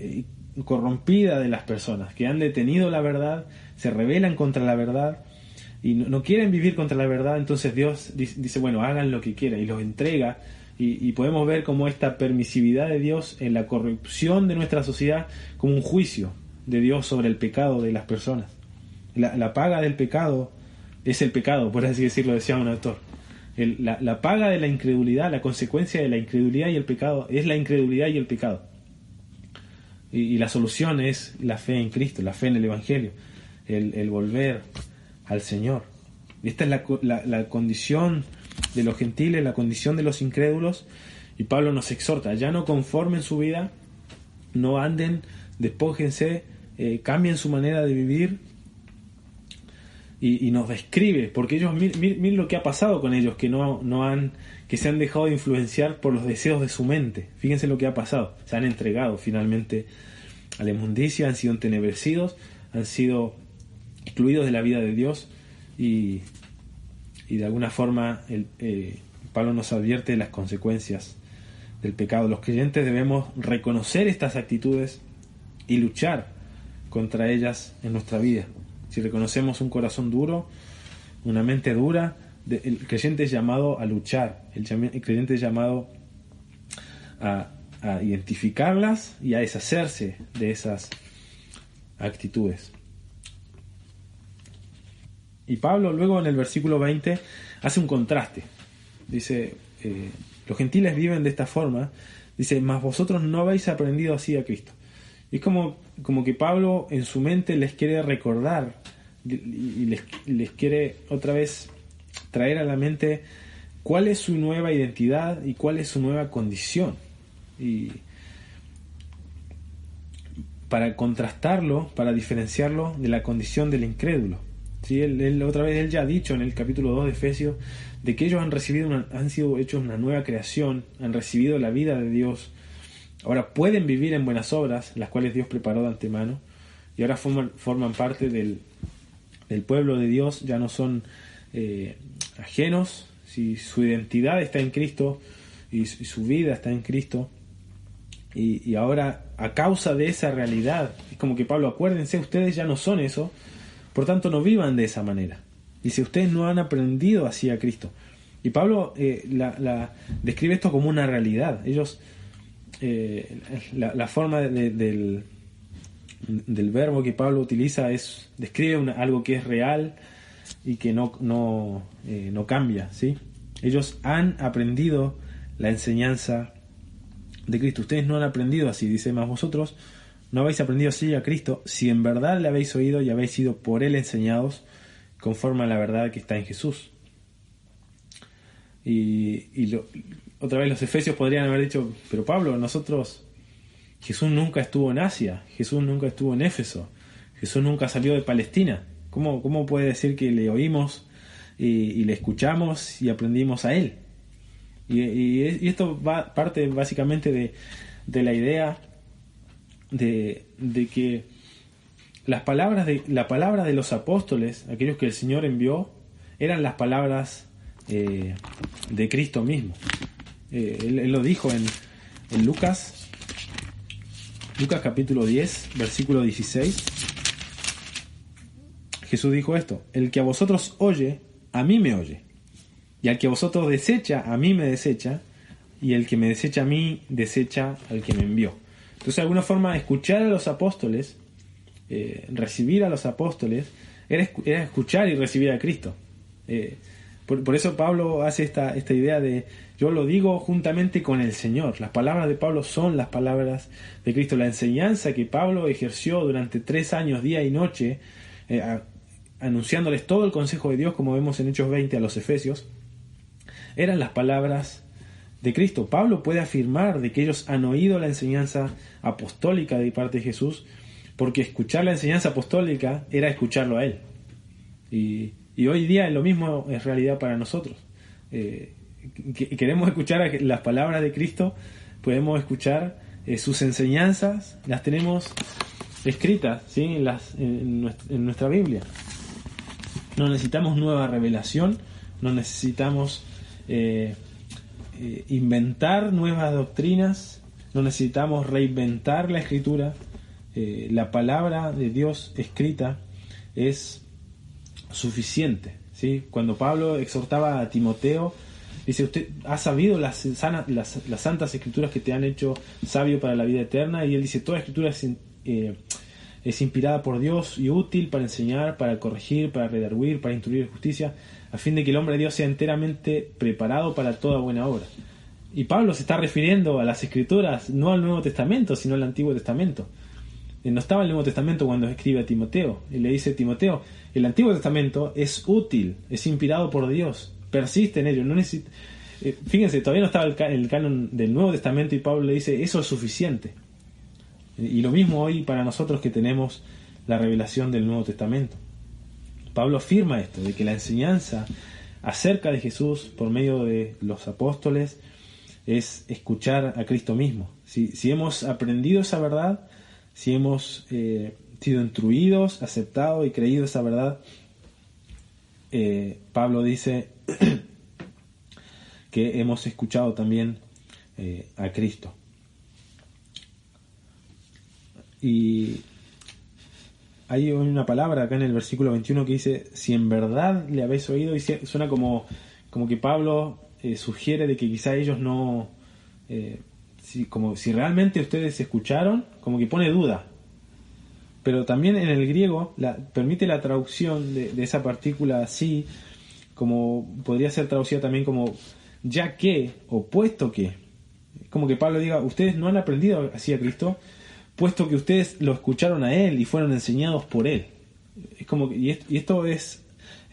Speaker 1: y corrompida de las personas que han detenido la verdad, se rebelan contra la verdad y no quieren vivir contra la verdad. Entonces Dios dice, bueno, hagan lo que quieran, y los entrega. Y podemos ver como esta permisividad de Dios en la corrupción de nuestra sociedad como un juicio de Dios sobre el pecado de las personas. La paga del pecado es el pecado, por así decirlo, decía un autor. La paga de la incredulidad, la consecuencia de la incredulidad y el pecado es la incredulidad y el pecado. Y la solución es la fe en Cristo, la fe en el Evangelio, el volver al Señor. Esta es la condición de los gentiles, la condición de los incrédulos, y Pablo nos exhorta: ya no conformen su vida, no anden, despójense, cambien su manera de vivir, y nos describe, porque ellos, miren lo que ha pasado con ellos, que se han dejado de influenciar por los deseos de su mente. Fíjense lo que ha pasado: se han entregado finalmente a la inmundicia, han sido entenebrecidos, han sido excluidos de la vida de Dios, y de alguna forma Pablo nos advierte de las consecuencias del pecado. Los creyentes debemos reconocer estas actitudes y luchar contra ellas en nuestra vida. Si reconocemos un corazón duro, una mente dura, el creyente es llamado a luchar, el creyente es llamado a identificarlas y a deshacerse de esas actitudes. Y Pablo luego en el versículo 20 hace un contraste. Dice, los gentiles viven de esta forma. Dice, mas vosotros no habéis aprendido así a Cristo. Y es como que Pablo en su mente les quiere recordar y les quiere otra vez traer a la mente cuál es su nueva identidad y cuál es su nueva condición. Y para contrastarlo, para diferenciarlo de la condición del incrédulo. ¿Sí? Él ya ha dicho en el capítulo 2 de Efesios de que ellos han sido hechos una nueva creación, han recibido la vida de Dios. Ahora pueden vivir en buenas obras, las cuales Dios preparó de antemano, y ahora forman parte del pueblo de Dios, ya no son ajenos. Si su identidad está en Cristo y su vida está en Cristo, y ahora a causa de esa realidad, es como que Pablo, acuérdense, ustedes ya no son eso, por tanto no vivan de esa manera. Dice, ustedes no han aprendido así a Cristo. Y Pablo describe esto como una realidad. Ellos, la forma del verbo que Pablo utiliza describe algo que es real y que no cambia, ¿sí? Ellos han aprendido la enseñanza de Cristo. Ustedes no han aprendido así. Dice, mas vosotros no habéis aprendido así a Cristo, si en verdad le habéis oído y habéis sido por él enseñados conforme a la verdad que está en Jesús. Otra vez los efesios podrían haber dicho, pero Pablo, Jesús nunca estuvo en Asia, Jesús nunca estuvo en Éfeso, Jesús nunca salió de Palestina. ¿Cómo puede decir que le oímos y le escuchamos y aprendimos a él? Y esto parte básicamente de la idea de que la palabra de los apóstoles, aquellos que el Señor envió, eran las palabras de Cristo mismo. Él lo dijo en Lucas capítulo 10, versículo 16. Jesús dijo esto: el que a vosotros oye, a mí me oye, y al que a vosotros desecha, a mí me desecha, y el que me desecha a mí, desecha al que me envió. Entonces, de alguna forma, escuchar a los apóstoles, recibir a los apóstoles, era escuchar y recibir a Cristo. Por eso Pablo hace esta idea de, yo lo digo juntamente con el Señor. Las palabras de Pablo son las palabras de Cristo. La enseñanza que Pablo ejerció durante 3 años, día y noche, anunciándoles todo el consejo de Dios, como vemos en Hechos 20 a los Efesios, eran las palabras de Cristo. Pablo puede afirmar de que ellos han oído la enseñanza apostólica de parte de Jesús, porque escuchar la enseñanza apostólica era escucharlo a él. Y hoy día lo mismo es realidad para nosotros. Queremos escuchar las palabras de Cristo, podemos escuchar sus enseñanzas, las tenemos escritas, ¿sí? en nuestra Biblia. No necesitamos nueva revelación, no necesitamos inventar nuevas doctrinas, no necesitamos reinventar la Escritura. La palabra de Dios escrita es suficiente, ¿sí? Cuando Pablo exhortaba a Timoteo, dice, usted ha sabido las santas escrituras que te han hecho sabio para la vida eterna, y él dice, toda escritura es es inspirada por Dios y útil para enseñar, para corregir, para redarguir, para instruir en justicia, a fin de que el hombre de Dios sea enteramente preparado para toda buena obra. Y Pablo se está refiriendo a las Escrituras, no al Nuevo Testamento, sino al Antiguo Testamento. No estaba en el Nuevo Testamento cuando escribe a Timoteo. Y le dice: Timoteo, el Antiguo Testamento es útil, es inspirado por Dios, persiste en ello. No necesita... Fíjense, todavía no estaba el canon del Nuevo Testamento y Pablo le dice: eso es suficiente. Y lo mismo hoy para nosotros que tenemos la revelación del Nuevo Testamento. Pablo afirma esto, de que la enseñanza acerca de Jesús por medio de los apóstoles es escuchar a Cristo mismo. Si hemos aprendido esa verdad, si hemos sido instruidos, aceptado y creído esa verdad, Pablo dice que hemos escuchado también a Cristo. Y hay una palabra acá en el versículo 21 que dice: si en verdad le habéis oído, y suena como que Pablo sugiere de que quizá ellos no, si realmente ustedes escucharon, como que pone duda. Pero también en el griego permite la traducción de esa partícula así, como podría ser traducida también como ya que o puesto que. Como que Pablo diga: ustedes no han aprendido así a Cristo, puesto que ustedes lo escucharon a Él y fueron enseñados por Él. Es como que, y esto es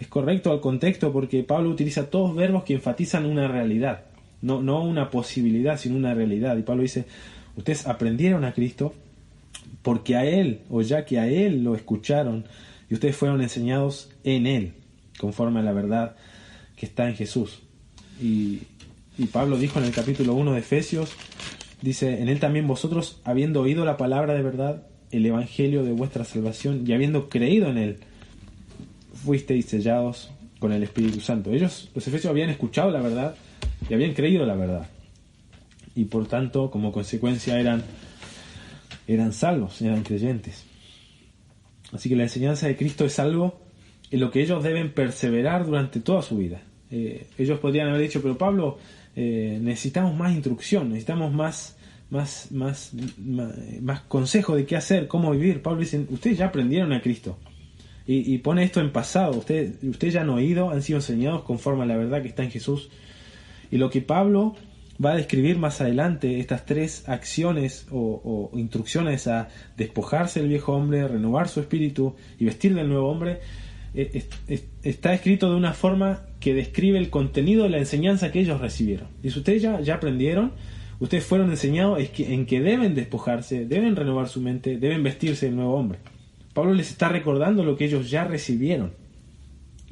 Speaker 1: correcto al contexto, porque Pablo utiliza todos verbos que enfatizan una realidad, no una posibilidad, sino una realidad. Y Pablo dice: ustedes aprendieron a Cristo porque a Él, o ya que a Él lo escucharon, y ustedes fueron enseñados en Él, conforme a la verdad que está en Jesús. Y Pablo dijo en el capítulo 1 de Efesios, dice: en Él también vosotros, habiendo oído la palabra de verdad, el evangelio de vuestra salvación, y habiendo creído en Él, fuisteis sellados con el Espíritu Santo. Ellos, los efesios, habían escuchado la verdad y habían creído la verdad. Y por tanto, como consecuencia, eran salvos, eran creyentes. Así que la enseñanza de Cristo es algo en lo que ellos deben perseverar durante toda su vida. Ellos podrían haber dicho: pero Pablo, necesitamos más instrucción, necesitamos más consejo de qué hacer, cómo vivir. Pablo dice: ustedes ya aprendieron a Cristo. Y pone esto en pasado. Ustedes ya han oído, han sido enseñados conforme a la verdad que está en Jesús. Y lo que Pablo va a describir más adelante, estas tres acciones o instrucciones a despojarse del viejo hombre, renovar su espíritu y vestir del nuevo hombre, está escrito de una forma que describe el contenido de la enseñanza que ellos recibieron. Dice: ustedes ya aprendieron, ustedes fueron enseñados en que deben despojarse, deben renovar su mente, deben vestirse del nuevo hombre. Pablo les está recordando lo que ellos ya recibieron.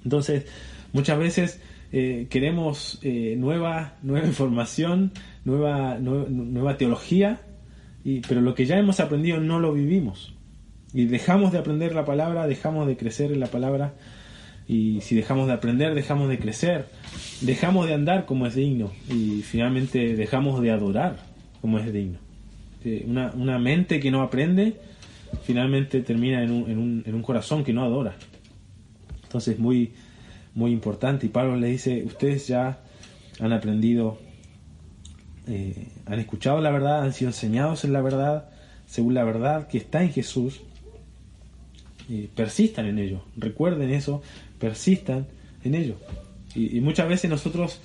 Speaker 1: Entonces, muchas veces queremos nueva información, nueva teología, pero lo que ya hemos aprendido no lo vivimos. Y dejamos de aprender la palabra, dejamos de crecer en la palabra. Y si dejamos de aprender, dejamos de crecer, dejamos de andar como es digno, y finalmente dejamos de adorar como es digno. Una mente que no aprende finalmente termina en un corazón que no adora. Entonces, muy, muy importante. Y Pablo le dice: ustedes ya han aprendido, han escuchado la verdad, han sido enseñados en la verdad, según la verdad que está en Jesús. Persistan en ello, recuerden eso, persistan en ello. Y muchas veces nosotros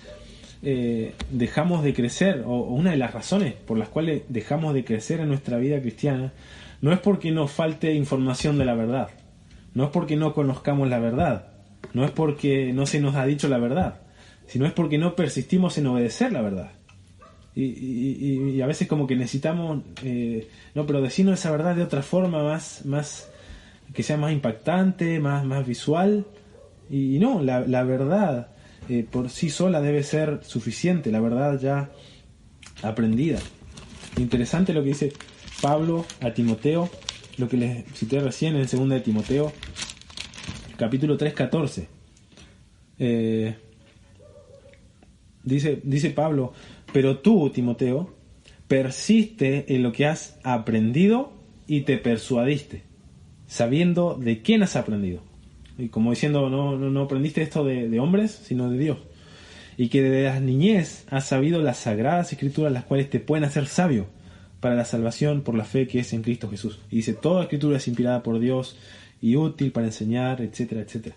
Speaker 1: dejamos de crecer, o una de las razones por las cuales dejamos de crecer en nuestra vida cristiana, no es porque nos falte información de la verdad, no es porque no conozcamos la verdad, no es porque no se nos ha dicho la verdad, sino es porque no persistimos en obedecer la verdad. Y a veces como que necesitamos, pero decirnos esa verdad de otra forma, más que sea más impactante, más visual. Y no, la verdad por sí sola debe ser suficiente, la verdad ya aprendida. Interesante lo que dice Pablo a Timoteo, lo que les cité recién en 2 de Timoteo, capítulo 3:14. Dice Pablo: pero tú, Timoteo, persiste en lo que has aprendido y te persuadiste, sabiendo de quién has aprendido. Y como diciendo, no aprendiste esto de hombres, sino de Dios. Y que desde la niñez has sabido las sagradas escrituras, las cuales te pueden hacer sabio para la salvación por la fe que es en Cristo Jesús. Y dice, toda escritura es inspirada por Dios y útil para enseñar, etcétera, etcétera.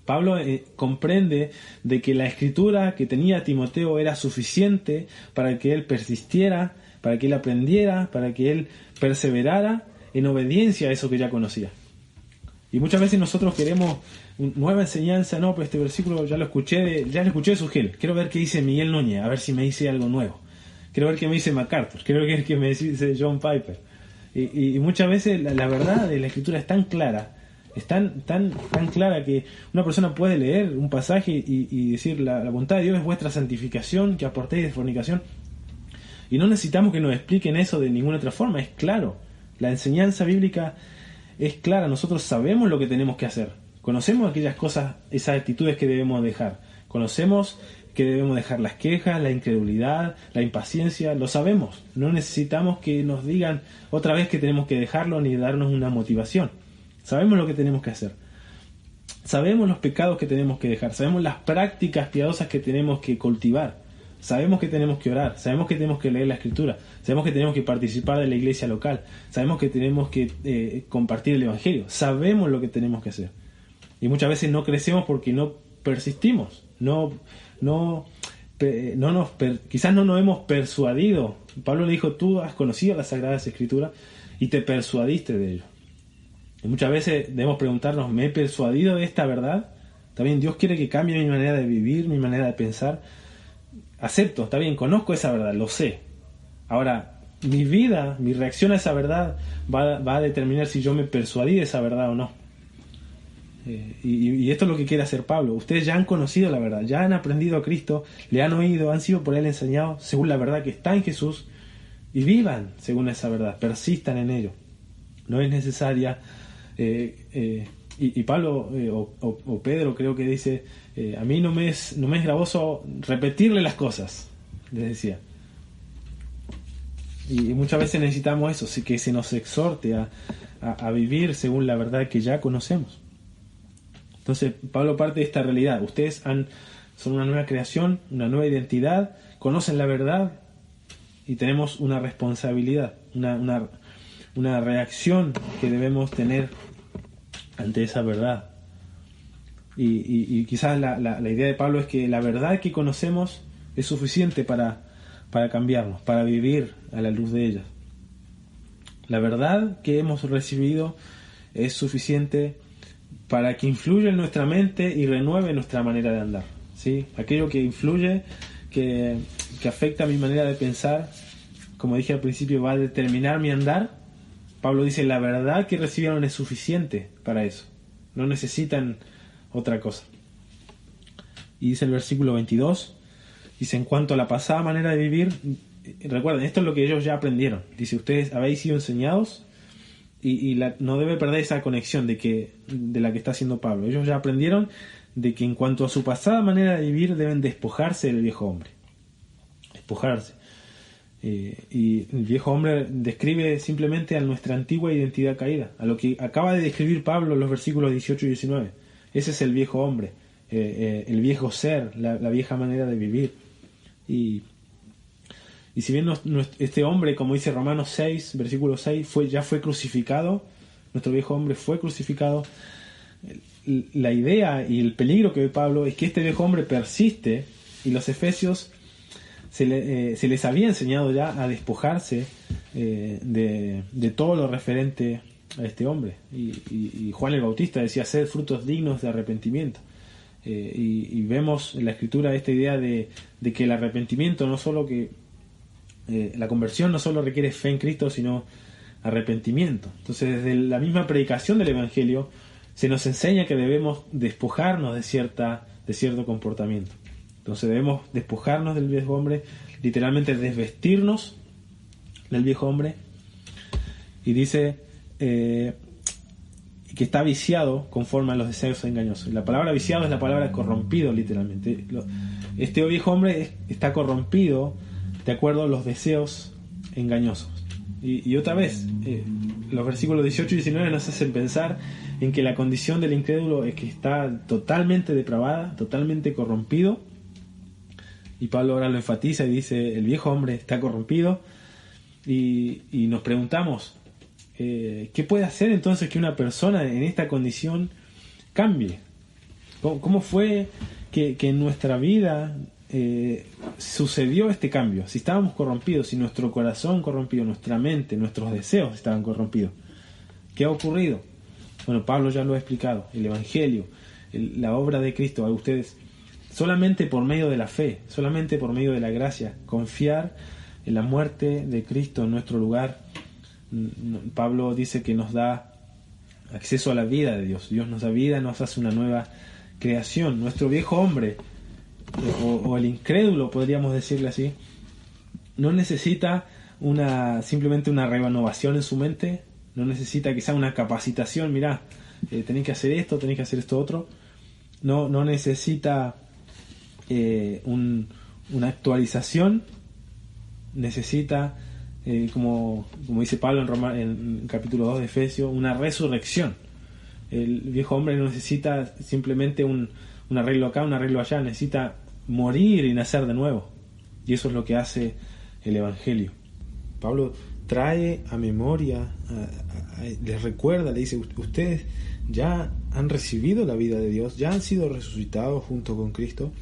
Speaker 1: Pablo comprende de que la escritura que tenía Timoteo era suficiente para que él persistiera, para que él aprendiera, para que él perseverara en obediencia a eso que ya conocía. Y muchas veces nosotros queremos nueva enseñanza. No, pero este versículo ya lo escuché de Sugel. Quiero ver qué dice Miguel Núñez, a ver si me dice algo nuevo. Quiero ver qué me dice MacArthur, quiero ver qué me dice John Piper. Y muchas veces la verdad de la escritura es tan clara, es tan clara que una persona puede leer un pasaje y decir, la voluntad de Dios es vuestra santificación, que aportéis de fornicación. Y no necesitamos que nos expliquen eso de ninguna otra forma, es claro. La enseñanza bíblica es clara, nosotros sabemos lo que tenemos que hacer. Conocemos aquellas cosas, esas actitudes que debemos dejar. Conocemos que debemos dejar las quejas, la incredulidad, la impaciencia, lo sabemos. No necesitamos que nos digan otra vez que tenemos que dejarlo ni darnos una motivación. Sabemos lo que tenemos que hacer. Sabemos los pecados que tenemos que dejar. Sabemos las prácticas piadosas que tenemos que cultivar. Sabemos que tenemos que orar. Sabemos que tenemos que leer la Escritura. Sabemos que tenemos que participar de la iglesia local. Sabemos que tenemos que compartir el Evangelio. Sabemos lo que tenemos que hacer. Y muchas veces no crecemos porque no persistimos. Quizás no nos hemos persuadido. Pablo le dijo, tú has conocido las Sagradas Escrituras y te persuadiste de ello. Y muchas veces debemos preguntarnos, ¿me he persuadido de esta verdad? También Dios quiere que cambie mi manera de vivir, mi manera de pensar. Acepto, está bien, conozco esa verdad, lo sé. Ahora, mi vida, mi reacción a esa verdad va a determinar si yo me persuadí de esa verdad o no. Y esto es lo que quiere hacer Pablo. Ustedes ya han conocido la verdad, ya han aprendido a Cristo, le han oído, han sido por él enseñados según la verdad que está en Jesús, y vivan según esa verdad, persistan en ello. No es necesaria... y Pablo o Pedro creo que dice, a mí no me es gravoso repetirle las cosas, les decía. Y muchas veces necesitamos eso, que se nos exhorte a vivir según la verdad que ya conocemos. Entonces Pablo parte de esta realidad. Ustedes son una nueva creación, una nueva identidad, conocen la verdad y tenemos una responsabilidad, una reacción que debemos tener ante esa verdad. Y quizás la idea de Pablo es que la verdad que conocemos es suficiente para cambiarnos, para vivir a la luz de ella. La verdad que hemos recibido es suficiente para que influya en nuestra mente y renueve nuestra manera de andar, ¿sí? Aquello que influye, que afecta mi manera de pensar, como dije al principio, va a determinar mi andar. Pablo dice, la verdad que recibieron es suficiente para eso. No necesitan otra cosa. Y dice el versículo 22, dice, en cuanto a la pasada manera de vivir, recuerden, esto es lo que ellos ya aprendieron. Dice, ustedes habéis sido enseñados y no debe perder esa conexión de la que está haciendo Pablo. Ellos ya aprendieron de que en cuanto a su pasada manera de vivir deben despojarse del viejo hombre. Despojarse. Y el viejo hombre describe simplemente a nuestra antigua identidad caída, a lo que acaba de describir Pablo en los versículos 18 y 19. Ese es el viejo hombre, el viejo ser, la vieja manera de vivir. Y si bien este hombre, como dice Romanos 6, versículo 6, ya fue crucificado, nuestro viejo hombre fue crucificado, la idea y el peligro que ve Pablo es que este viejo hombre persiste, y los efesios se les había enseñado ya a despojarse de todo lo referente a este hombre. Y Juan el Bautista decía, sed frutos dignos de arrepentimiento. Y vemos en la Escritura esta idea de que el arrepentimiento no solo la conversión no solo requiere fe en Cristo, sino arrepentimiento. Entonces, desde la misma predicación del Evangelio se nos enseña que debemos despojarnos de cierto comportamiento. Entonces debemos despojarnos del viejo hombre, literalmente desvestirnos del viejo hombre. Y dice que está viciado conforme a los deseos engañosos. Y la palabra viciado es la palabra corrompido, literalmente. Este viejo hombre está corrompido de acuerdo a los deseos engañosos. Y otra vez, los versículos 18 y 19 nos hacen pensar en que la condición del incrédulo es que está totalmente depravada, totalmente corrompido. Y Pablo ahora lo enfatiza y dice, el viejo hombre está corrompido. y nos preguntamos, ¿qué puede hacer entonces que una persona en esta condición cambie? ¿Cómo fue que en nuestra vida sucedió este cambio? Si estábamos corrompidos, si nuestro corazón corrompido, nuestra mente, nuestros deseos estaban corrompidos, ¿qué ha ocurrido? Bueno, Pablo ya lo ha explicado, el Evangelio, la obra de Cristo a ustedes, solamente por medio de la fe, solamente por medio de la gracia, confiar en la muerte de Cristo en nuestro lugar. Pablo dice que nos da acceso a la vida de Dios. Dios nos da vida, nos hace una nueva creación. Nuestro viejo hombre, o el incrédulo, podríamos decirle así, no necesita simplemente una renovación en su mente, no necesita quizá una capacitación, mirá, tenéis que hacer esto otro. No necesita una actualización, necesita, como dice Pablo en capítulo 2 de Efesios, una resurrección. El viejo hombre no necesita simplemente un arreglo acá, un arreglo allá, necesita morir y nacer de nuevo. Y eso es lo que hace el Evangelio. Pablo trae a memoria, les recuerda, le dice, ustedes ya han recibido la vida de Dios, ya han sido resucitados junto con Cristo,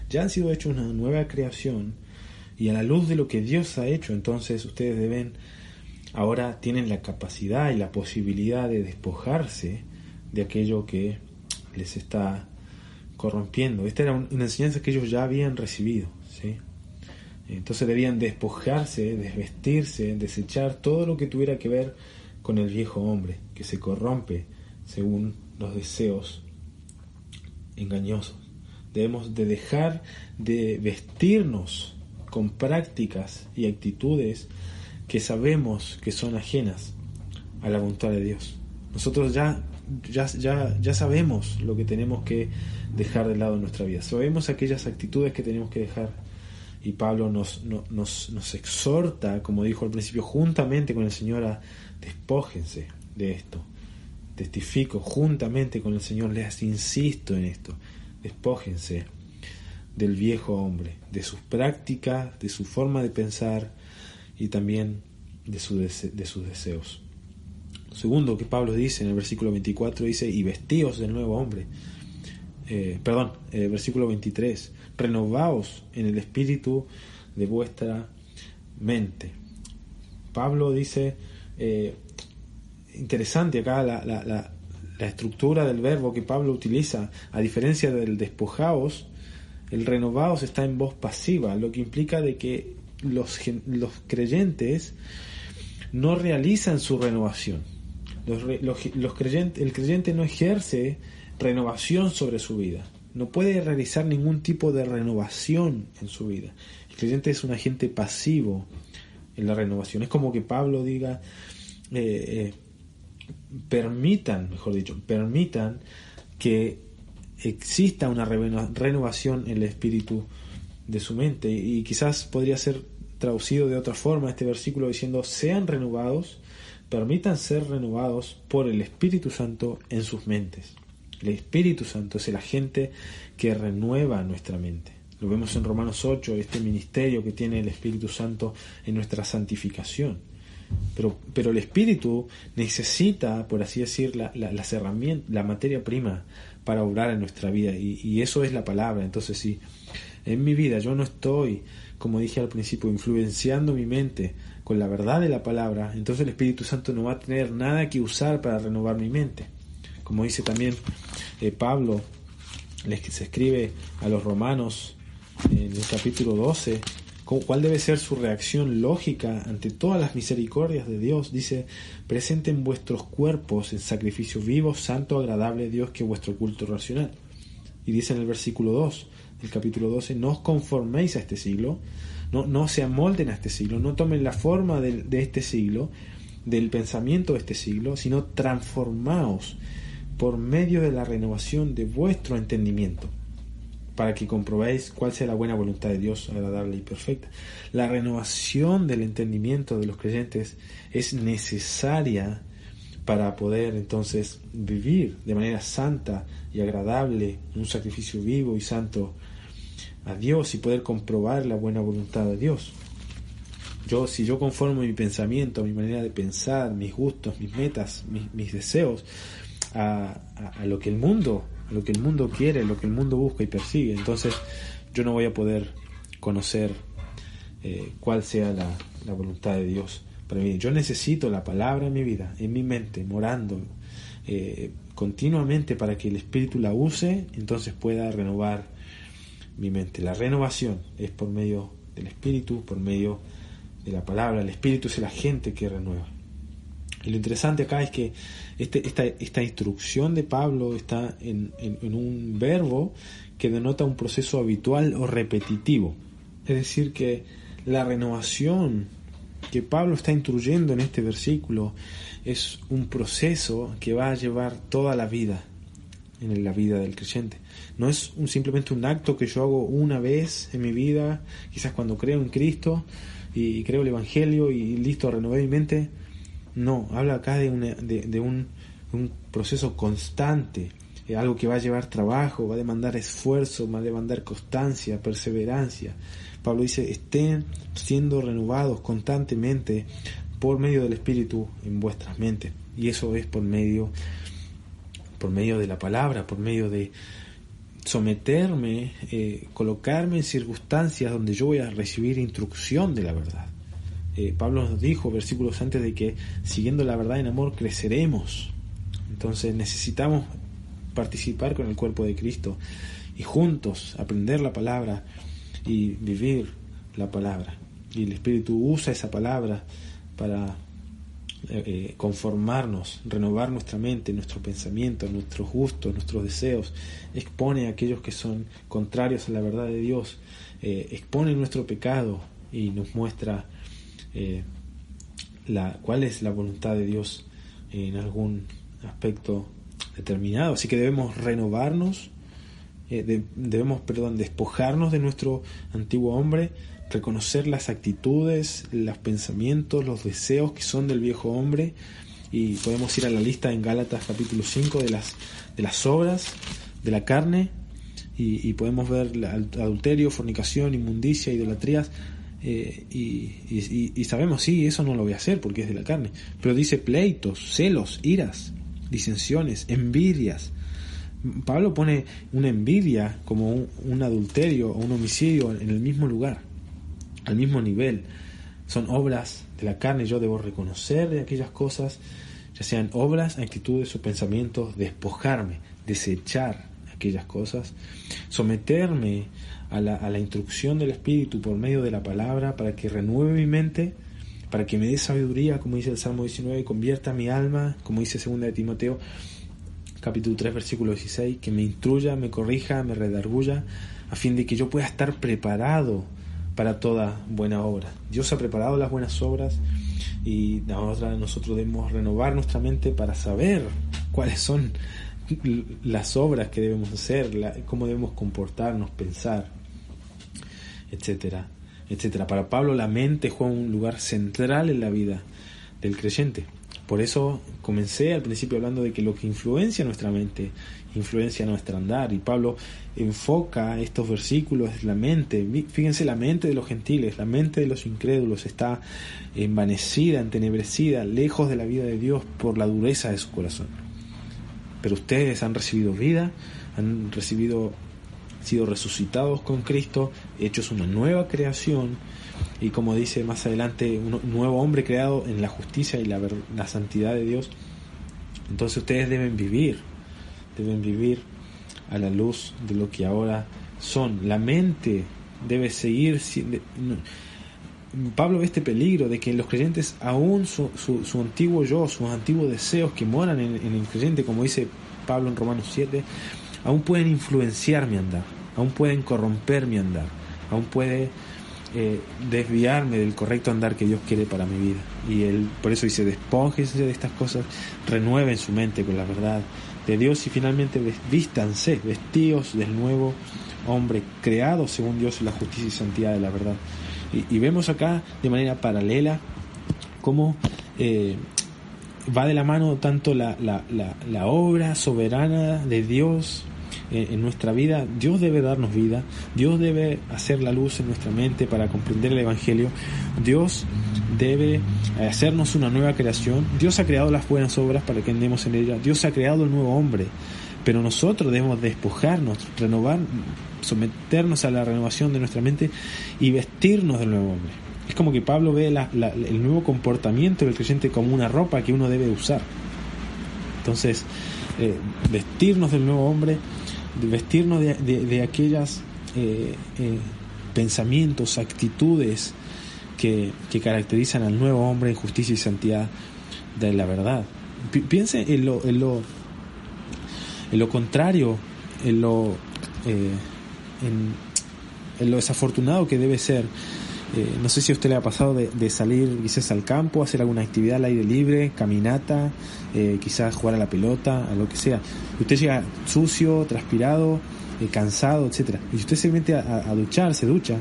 Speaker 1: ya han sido hechos una nueva creación, y a la luz de lo que Dios ha hecho, entonces ustedes ahora tienen la capacidad y la posibilidad de despojarse de aquello que les está corrompiendo. Esta era una enseñanza que ellos ya habían recibido, ¿sí? Entonces debían despojarse, desvestirse, desechar todo lo que tuviera que ver con el viejo hombre, que se corrompe según los deseos engañosos. Debemos de dejar de vestirnos con prácticas y actitudes que sabemos que son ajenas a la voluntad de Dios. Nosotros ya sabemos lo que tenemos que dejar de lado en nuestra vida. Sabemos aquellas actitudes que tenemos que dejar. Y Pablo nos exhorta, como dijo al principio, juntamente con el Señor, a despójense de esto. Testifico, juntamente con el Señor, les insisto en esto. Despójense del viejo hombre, de sus prácticas, de su forma de pensar y también de sus deseos. Segundo que Pablo dice en el versículo 24, dice, y vestíos del nuevo hombre. Versículo 23, renovaos en el espíritu de vuestra mente. Pablo dice, interesante acá la estructura del verbo que Pablo utiliza, a diferencia del despojaos, el renovaos está en voz pasiva, lo que implica de que los creyentes no realizan su renovación. El creyente no ejerce renovación sobre su vida, no puede realizar ningún tipo de renovación en su vida. El creyente es un agente pasivo en la renovación. Es como que Pablo diga, permitan que exista una renovación en el espíritu de su mente. Y quizás podría ser traducido de otra forma este versículo diciendo, sean renovados, permitan ser renovados por el Espíritu Santo en sus mentes. El Espíritu Santo es el agente que renueva nuestra mente. Lo vemos en Romanos 8, este ministerio que tiene el Espíritu Santo en nuestra santificación. Pero el Espíritu necesita, por así decir, las herramientas, la materia prima para obrar en nuestra vida. Y eso es la palabra. Entonces, si en mi vida yo no estoy, como dije al principio, influenciando mi mente con la verdad de la palabra, entonces el Espíritu Santo no va a tener nada que usar para renovar mi mente. Como dice también Pablo, se escribe a los romanos en el capítulo 12, ¿cuál debe ser su reacción lógica ante todas las misericordias de Dios? Dice, presenten vuestros cuerpos en sacrificio vivo, santo, agradable a Dios, que es vuestro culto racional. Y dice en el versículo 2 del capítulo 12, no os conforméis a este siglo, no se amolden a este siglo, no tomen la forma de este siglo, del pensamiento de este siglo, sino transformaos por medio de la renovación de vuestro entendimiento, para que comprobéis cuál sea la buena voluntad de Dios, agradable y perfecta. La renovación del entendimiento de los creyentes es necesaria para poder entonces vivir de manera santa y agradable, un sacrificio vivo y santo a Dios, y poder comprobar la buena voluntad de Dios. Si yo conformo mi pensamiento, mi manera de pensar, mis gustos, mis metas, mis deseos a lo que el mundo quiere, lo que el mundo busca y persigue, entonces yo no voy a poder conocer cuál sea la voluntad de Dios para mí. Yo necesito la palabra en mi vida, en mi mente, morando continuamente para que el Espíritu la use, entonces pueda renovar mi mente. La renovación es por medio del Espíritu, por medio de la palabra. El Espíritu es el agente que renueva. Y lo interesante acá es que esta instrucción de Pablo está en un verbo que denota un proceso habitual o repetitivo. Es decir, que la renovación que Pablo está instruyendo en este versículo es un proceso que va a llevar toda la vida, en la vida del creyente. No es simplemente un acto que yo hago una vez en mi vida, quizás cuando creo en Cristo y creo el Evangelio y listo, renové mi mente. No, habla acá de un proceso constante, algo que va a llevar trabajo, va a demandar esfuerzo, va a demandar constancia, perseverancia. Pablo dice, estén siendo renovados constantemente por medio del Espíritu en vuestras mentes. Y eso es por medio de la palabra, por medio de someterme, colocarme en circunstancias donde yo voy a recibir instrucción de la verdad. Pablo nos dijo versículos antes de que siguiendo la verdad en amor creceremos. Entonces necesitamos participar con el cuerpo de Cristo y juntos aprender la palabra y vivir la palabra. Y el Espíritu usa esa palabra para conformarnos, renovar nuestra mente, nuestro pensamiento, nuestros gustos, nuestros deseos. Expone a aquellos que son contrarios a la verdad de Dios, expone nuestro pecado y nos muestra cuál es la voluntad de Dios en algún aspecto determinado. Así que debemos renovarnos, debemos despojarnos de nuestro antiguo hombre, reconocer las actitudes, los pensamientos, los deseos que son del viejo hombre, y podemos ir a la lista en Gálatas capítulo 5 de las obras de la carne, y podemos ver adulterio, fornicación, inmundicia, idolatrías, y sabemos, sí, eso no lo voy a hacer porque es de la carne, pero dice pleitos, celos, iras, disensiones, envidias. Pablo pone una envidia como un adulterio o un homicidio en el mismo lugar, al mismo nivel. Son obras de la carne. Yo debo reconocer de aquellas cosas, ya sean obras, actitudes o pensamientos, despojarme, desechar aquellas cosas, someterme a la instrucción del Espíritu por medio de la palabra para que renueve mi mente, para que me dé sabiduría, como dice el Salmo 19, convierta mi alma, como dice 2 de Timoteo capítulo 3 versículo 16, que me instruya, me corrija, me redarguya, a fin de que yo pueda estar preparado para toda buena obra. Dios ha preparado las buenas obras y ahora nosotros debemos renovar nuestra mente para saber cuáles son las obras que debemos hacer, cómo debemos comportarnos, pensar, etcétera, etcétera. Para Pablo la mente juega un lugar central en la vida del creyente. Por eso comencé al principio hablando de que lo que influencia nuestra mente influencia nuestro andar, y Pablo enfoca estos versículos en la mente. Fíjense, la mente de los gentiles, la mente de los incrédulos está envanecida, entenebrecida, lejos de la vida de Dios por la dureza de su corazón. Pero ustedes han recibido vida, han sido resucitados con Cristo, hechos una nueva creación, y como dice más adelante, un nuevo hombre creado en la justicia y la santidad de Dios. Entonces ustedes deben vivir a la luz de lo que ahora son. La mente debe seguir siendo... Pablo ve este peligro de que los creyentes, aún su antiguo yo, sus antiguos deseos que moran en el creyente, como dice Pablo en Romanos 7, aún pueden influenciar mi andar, aún pueden corromper mi andar, aún puede desviarme del correcto andar que Dios quiere para mi vida. Y él por eso dice, despójense de estas cosas, renueven su mente con la verdad de Dios y finalmente vístanse, vestidos del nuevo hombre creado según Dios en la justicia y santidad de la verdad. Y vemos acá de manera paralela cómo va de la mano tanto la obra soberana de Dios
Speaker 2: en nuestra vida. Dios debe darnos vida, Dios debe hacer la luz en nuestra mente para comprender el Evangelio, Dios debe hacernos una nueva creación. Dios ha creado las buenas obras para que andemos en ellas, Dios ha creado el nuevo hombre, pero nosotros debemos despojarnos, renovar, someternos a la renovación de nuestra mente y vestirnos del nuevo hombre. Es como que Pablo ve el nuevo comportamiento del creyente como una ropa que uno debe usar. Entonces, vestirnos del nuevo hombre, vestirnos de aquellas pensamientos, actitudes que caracterizan al nuevo hombre en justicia y santidad de la verdad. Piense en lo contrario, en lo desafortunado que debe ser. No sé si a usted le ha pasado de salir quizás al campo, hacer alguna actividad al aire libre, caminata, quizás jugar a la pelota, a lo que sea. Usted llega sucio, transpirado, cansado, etcétera, y usted se mete a duchar, se ducha.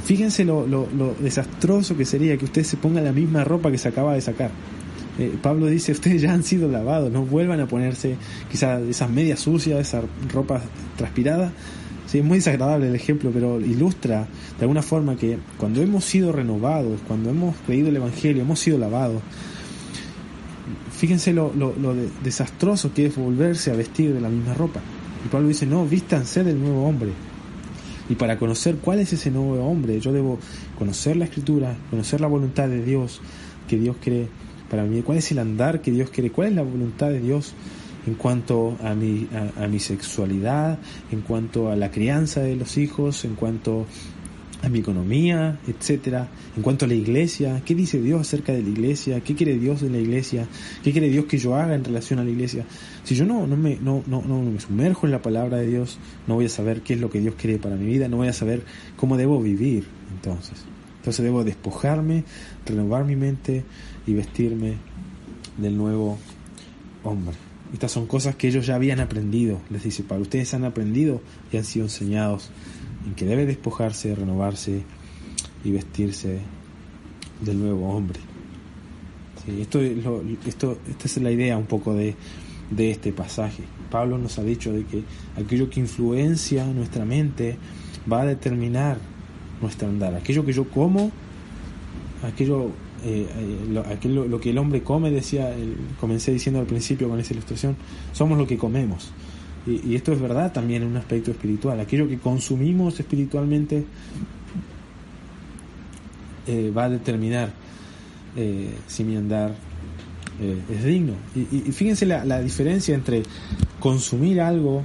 Speaker 2: Fíjense lo desastroso que sería que usted se ponga la misma ropa que se acaba de sacar. Pablo dice, ustedes ya han sido lavados, no vuelvan a ponerse quizás esas medias sucias, esa ropa transpirada. Sí, es muy desagradable el ejemplo, pero ilustra de alguna forma que cuando hemos sido renovados, cuando hemos creído el Evangelio, hemos sido lavados. Fíjense lo desastroso que es volverse a vestir de la misma ropa. Y Pablo dice, no, vístanse del nuevo hombre. Y para conocer cuál es ese nuevo hombre, yo debo conocer la Escritura, conocer la voluntad de Dios que Dios quiere para mí, cuál es el andar que Dios quiere, cuál es la voluntad de Dios en cuanto a mi sexualidad, en cuanto a la crianza de los hijos, en cuanto a mi economía, etcétera, en cuanto a la iglesia. ¿Qué dice Dios acerca de la iglesia? ¿Qué quiere Dios de la iglesia? ¿Qué quiere Dios que yo haga en relación a la iglesia? Si yo no me sumerjo en la palabra de Dios, no voy a saber qué es lo que Dios quiere para mi vida, no voy a saber cómo debo vivir. Entonces debo despojarme, renovar mi mente y vestirme del nuevo hombre. Estas son cosas que ellos ya habían aprendido, les dice Pablo. Ustedes han aprendido y han sido enseñados en que debe despojarse, renovarse y vestirse del nuevo hombre. Sí, esta es la idea un poco de este pasaje. Pablo nos ha dicho de que aquello que influencia nuestra mente va a determinar nuestro andar. Aquello que yo como, lo que el hombre come, comencé diciendo al principio con esa ilustración, somos lo que comemos. Y esto es verdad también en un aspecto espiritual. Aquello que consumimos espiritualmente va a determinar si mi andar es digno. Y fíjense la diferencia entre consumir algo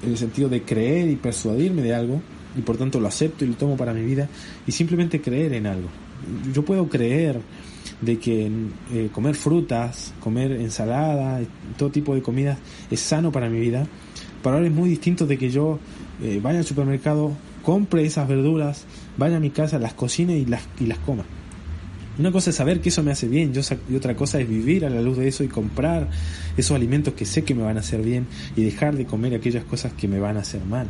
Speaker 2: en el sentido de creer y persuadirme de algo, y por tanto lo acepto y lo tomo para mi vida, y simplemente creer en algo. Yo puedo creer de que comer frutas, comer ensalada, todo tipo de comidas es sano para mi vida, pero ahora es muy distinto de que yo vaya al supermercado, compre esas verduras, vaya a mi casa, las cocine y las coma. Una cosa es saber que eso me hace bien, y otra cosa es vivir a la luz de eso y comprar esos alimentos que sé que me van a hacer bien y dejar de comer aquellas cosas que me van a hacer mal.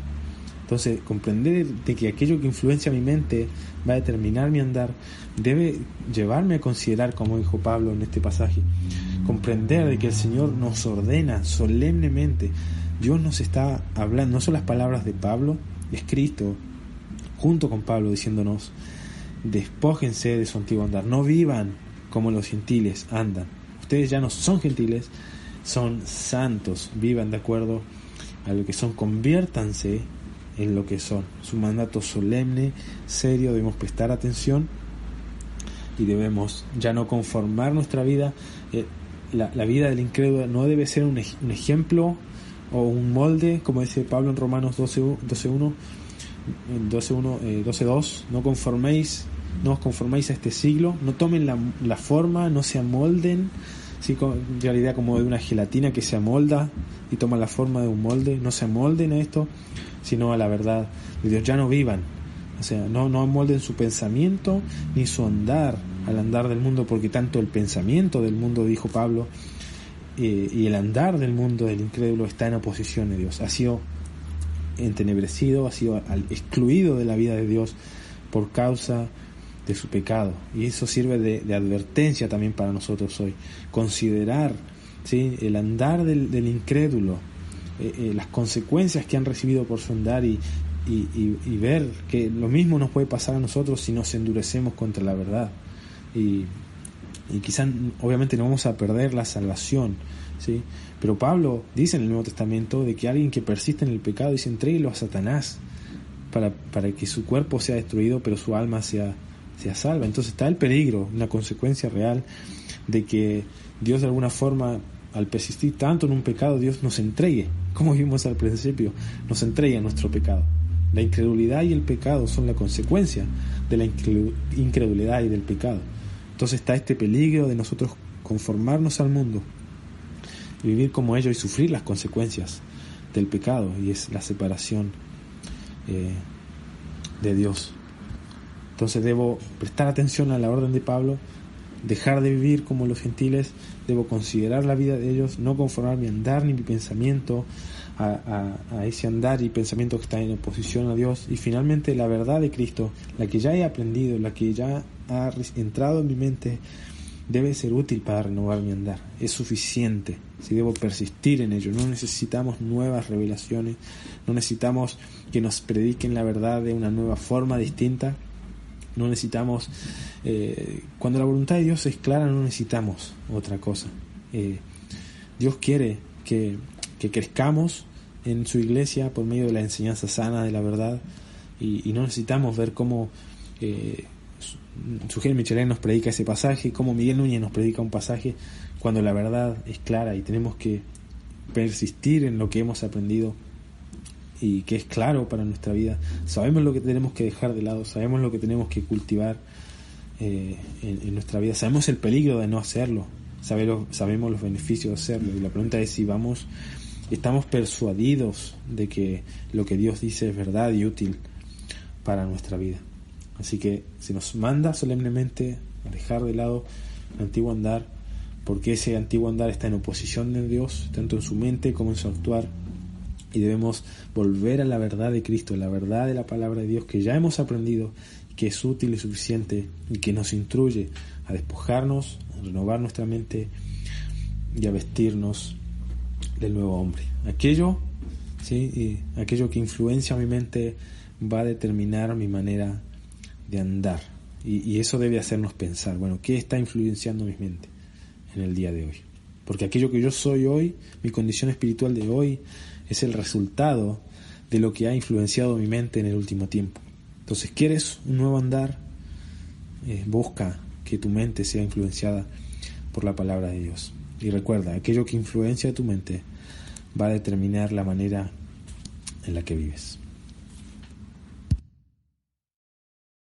Speaker 2: Entonces, comprender de que aquello que influencia mi mente va a determinar mi andar debe llevarme a considerar, como dijo Pablo en este pasaje, comprender de que el Señor nos ordena solemnemente. Dios nos está hablando, no son las palabras de Pablo, es Cristo junto con Pablo diciéndonos: despójense de su antiguo andar, no vivan como los gentiles andan. Ustedes ya no son gentiles, son santos, vivan de acuerdo a lo que son, conviértanse en lo que son. Es un mandato solemne, serio, debemos prestar atención y debemos ya no conformar nuestra vida. La vida del incrédulo no debe ser un ejemplo o un molde, como dice Pablo en Romanos 12:2, no os conforméis a este siglo, no tomen la forma, no se amolden, ¿sí? En realidad como de una gelatina que se amolda y toma la forma de un molde, no se amolden a esto, sino a la verdad de Dios. Ya no vivan, o sea, no amolden su pensamiento ni su andar al andar del mundo, porque tanto el pensamiento del mundo, dijo Pablo, y el andar del mundo del incrédulo está en oposición a Dios. Ha sido entenebrecido, ha sido excluido de la vida de Dios por causa de su pecado, y eso sirve de advertencia también para nosotros hoy. Considerar, ¿sí?, el andar del incrédulo las consecuencias que han recibido por su andar y ver que lo mismo nos puede pasar a nosotros si nos endurecemos contra la verdad. Y quizás, obviamente, no vamos a perder la salvación, ¿sí? Pero Pablo dice en el Nuevo Testamento de que alguien que persiste en el pecado dice: entréguelo a Satanás para que su cuerpo sea destruido, pero su alma sea salva. Entonces está el peligro, una consecuencia real de que Dios, de alguna forma, al persistir tanto en un pecado, Dios nos entregue, como vimos al principio, nos entregue a nuestro pecado. La incredulidad y el pecado son la consecuencia de la incredulidad y del pecado. Entonces está este peligro de nosotros conformarnos al mundo, vivir como ellos y sufrir las consecuencias del pecado, y es la separación de Dios. Entonces debo prestar atención a la orden de Pablo, dejar de vivir como los gentiles, debo considerar la vida de ellos, no conformar mi andar ni mi pensamiento a ese andar y pensamiento que está en oposición a Dios. Y finalmente la verdad de Cristo, la que ya he aprendido, la que ya ha entrado en mi mente, debe ser útil para renovar mi andar. Es suficiente si debo persistir en ello. No necesitamos nuevas revelaciones, no necesitamos que nos prediquen la verdad de una nueva forma distinta. No necesitamos, cuando la voluntad de Dios es clara, no necesitamos otra cosa. Dios quiere que crezcamos en su iglesia por medio de la enseñanza sana de la verdad, y no necesitamos ver cómo Sugel Michelén nos predica ese pasaje, cómo Miguel Núñez nos predica un pasaje, cuando la verdad es clara, y tenemos que persistir en lo que hemos aprendido y que es claro para nuestra vida. Sabemos lo que tenemos que dejar de lado, sabemos lo que tenemos que cultivar en nuestra vida, sabemos el peligro de no hacerlo, sabemos los beneficios de hacerlo, y la pregunta es si estamos persuadidos de que lo que Dios dice es verdad y útil para nuestra vida. Así que se nos manda solemnemente a dejar de lado el antiguo andar, porque ese antiguo andar está en oposición de Dios, tanto en su mente como en su actuar, y debemos volver a la verdad de Cristo, la verdad de la palabra de Dios que ya hemos aprendido, que es útil y suficiente, y que nos instruye a despojarnos, a renovar nuestra mente y a vestirnos del nuevo hombre. Aquello que influencia mi mente va a determinar mi manera de andar, y eso debe hacernos pensar, bueno, ¿qué está influenciando mi mente en el día de hoy? Porque aquello que yo soy hoy, mi condición espiritual de hoy, es el resultado de lo que ha influenciado mi mente en el último tiempo. Entonces, ¿quieres un nuevo andar? Busca que tu mente sea influenciada por la palabra de Dios. Y recuerda, aquello que influencia tu mente va a determinar la manera en la que vives.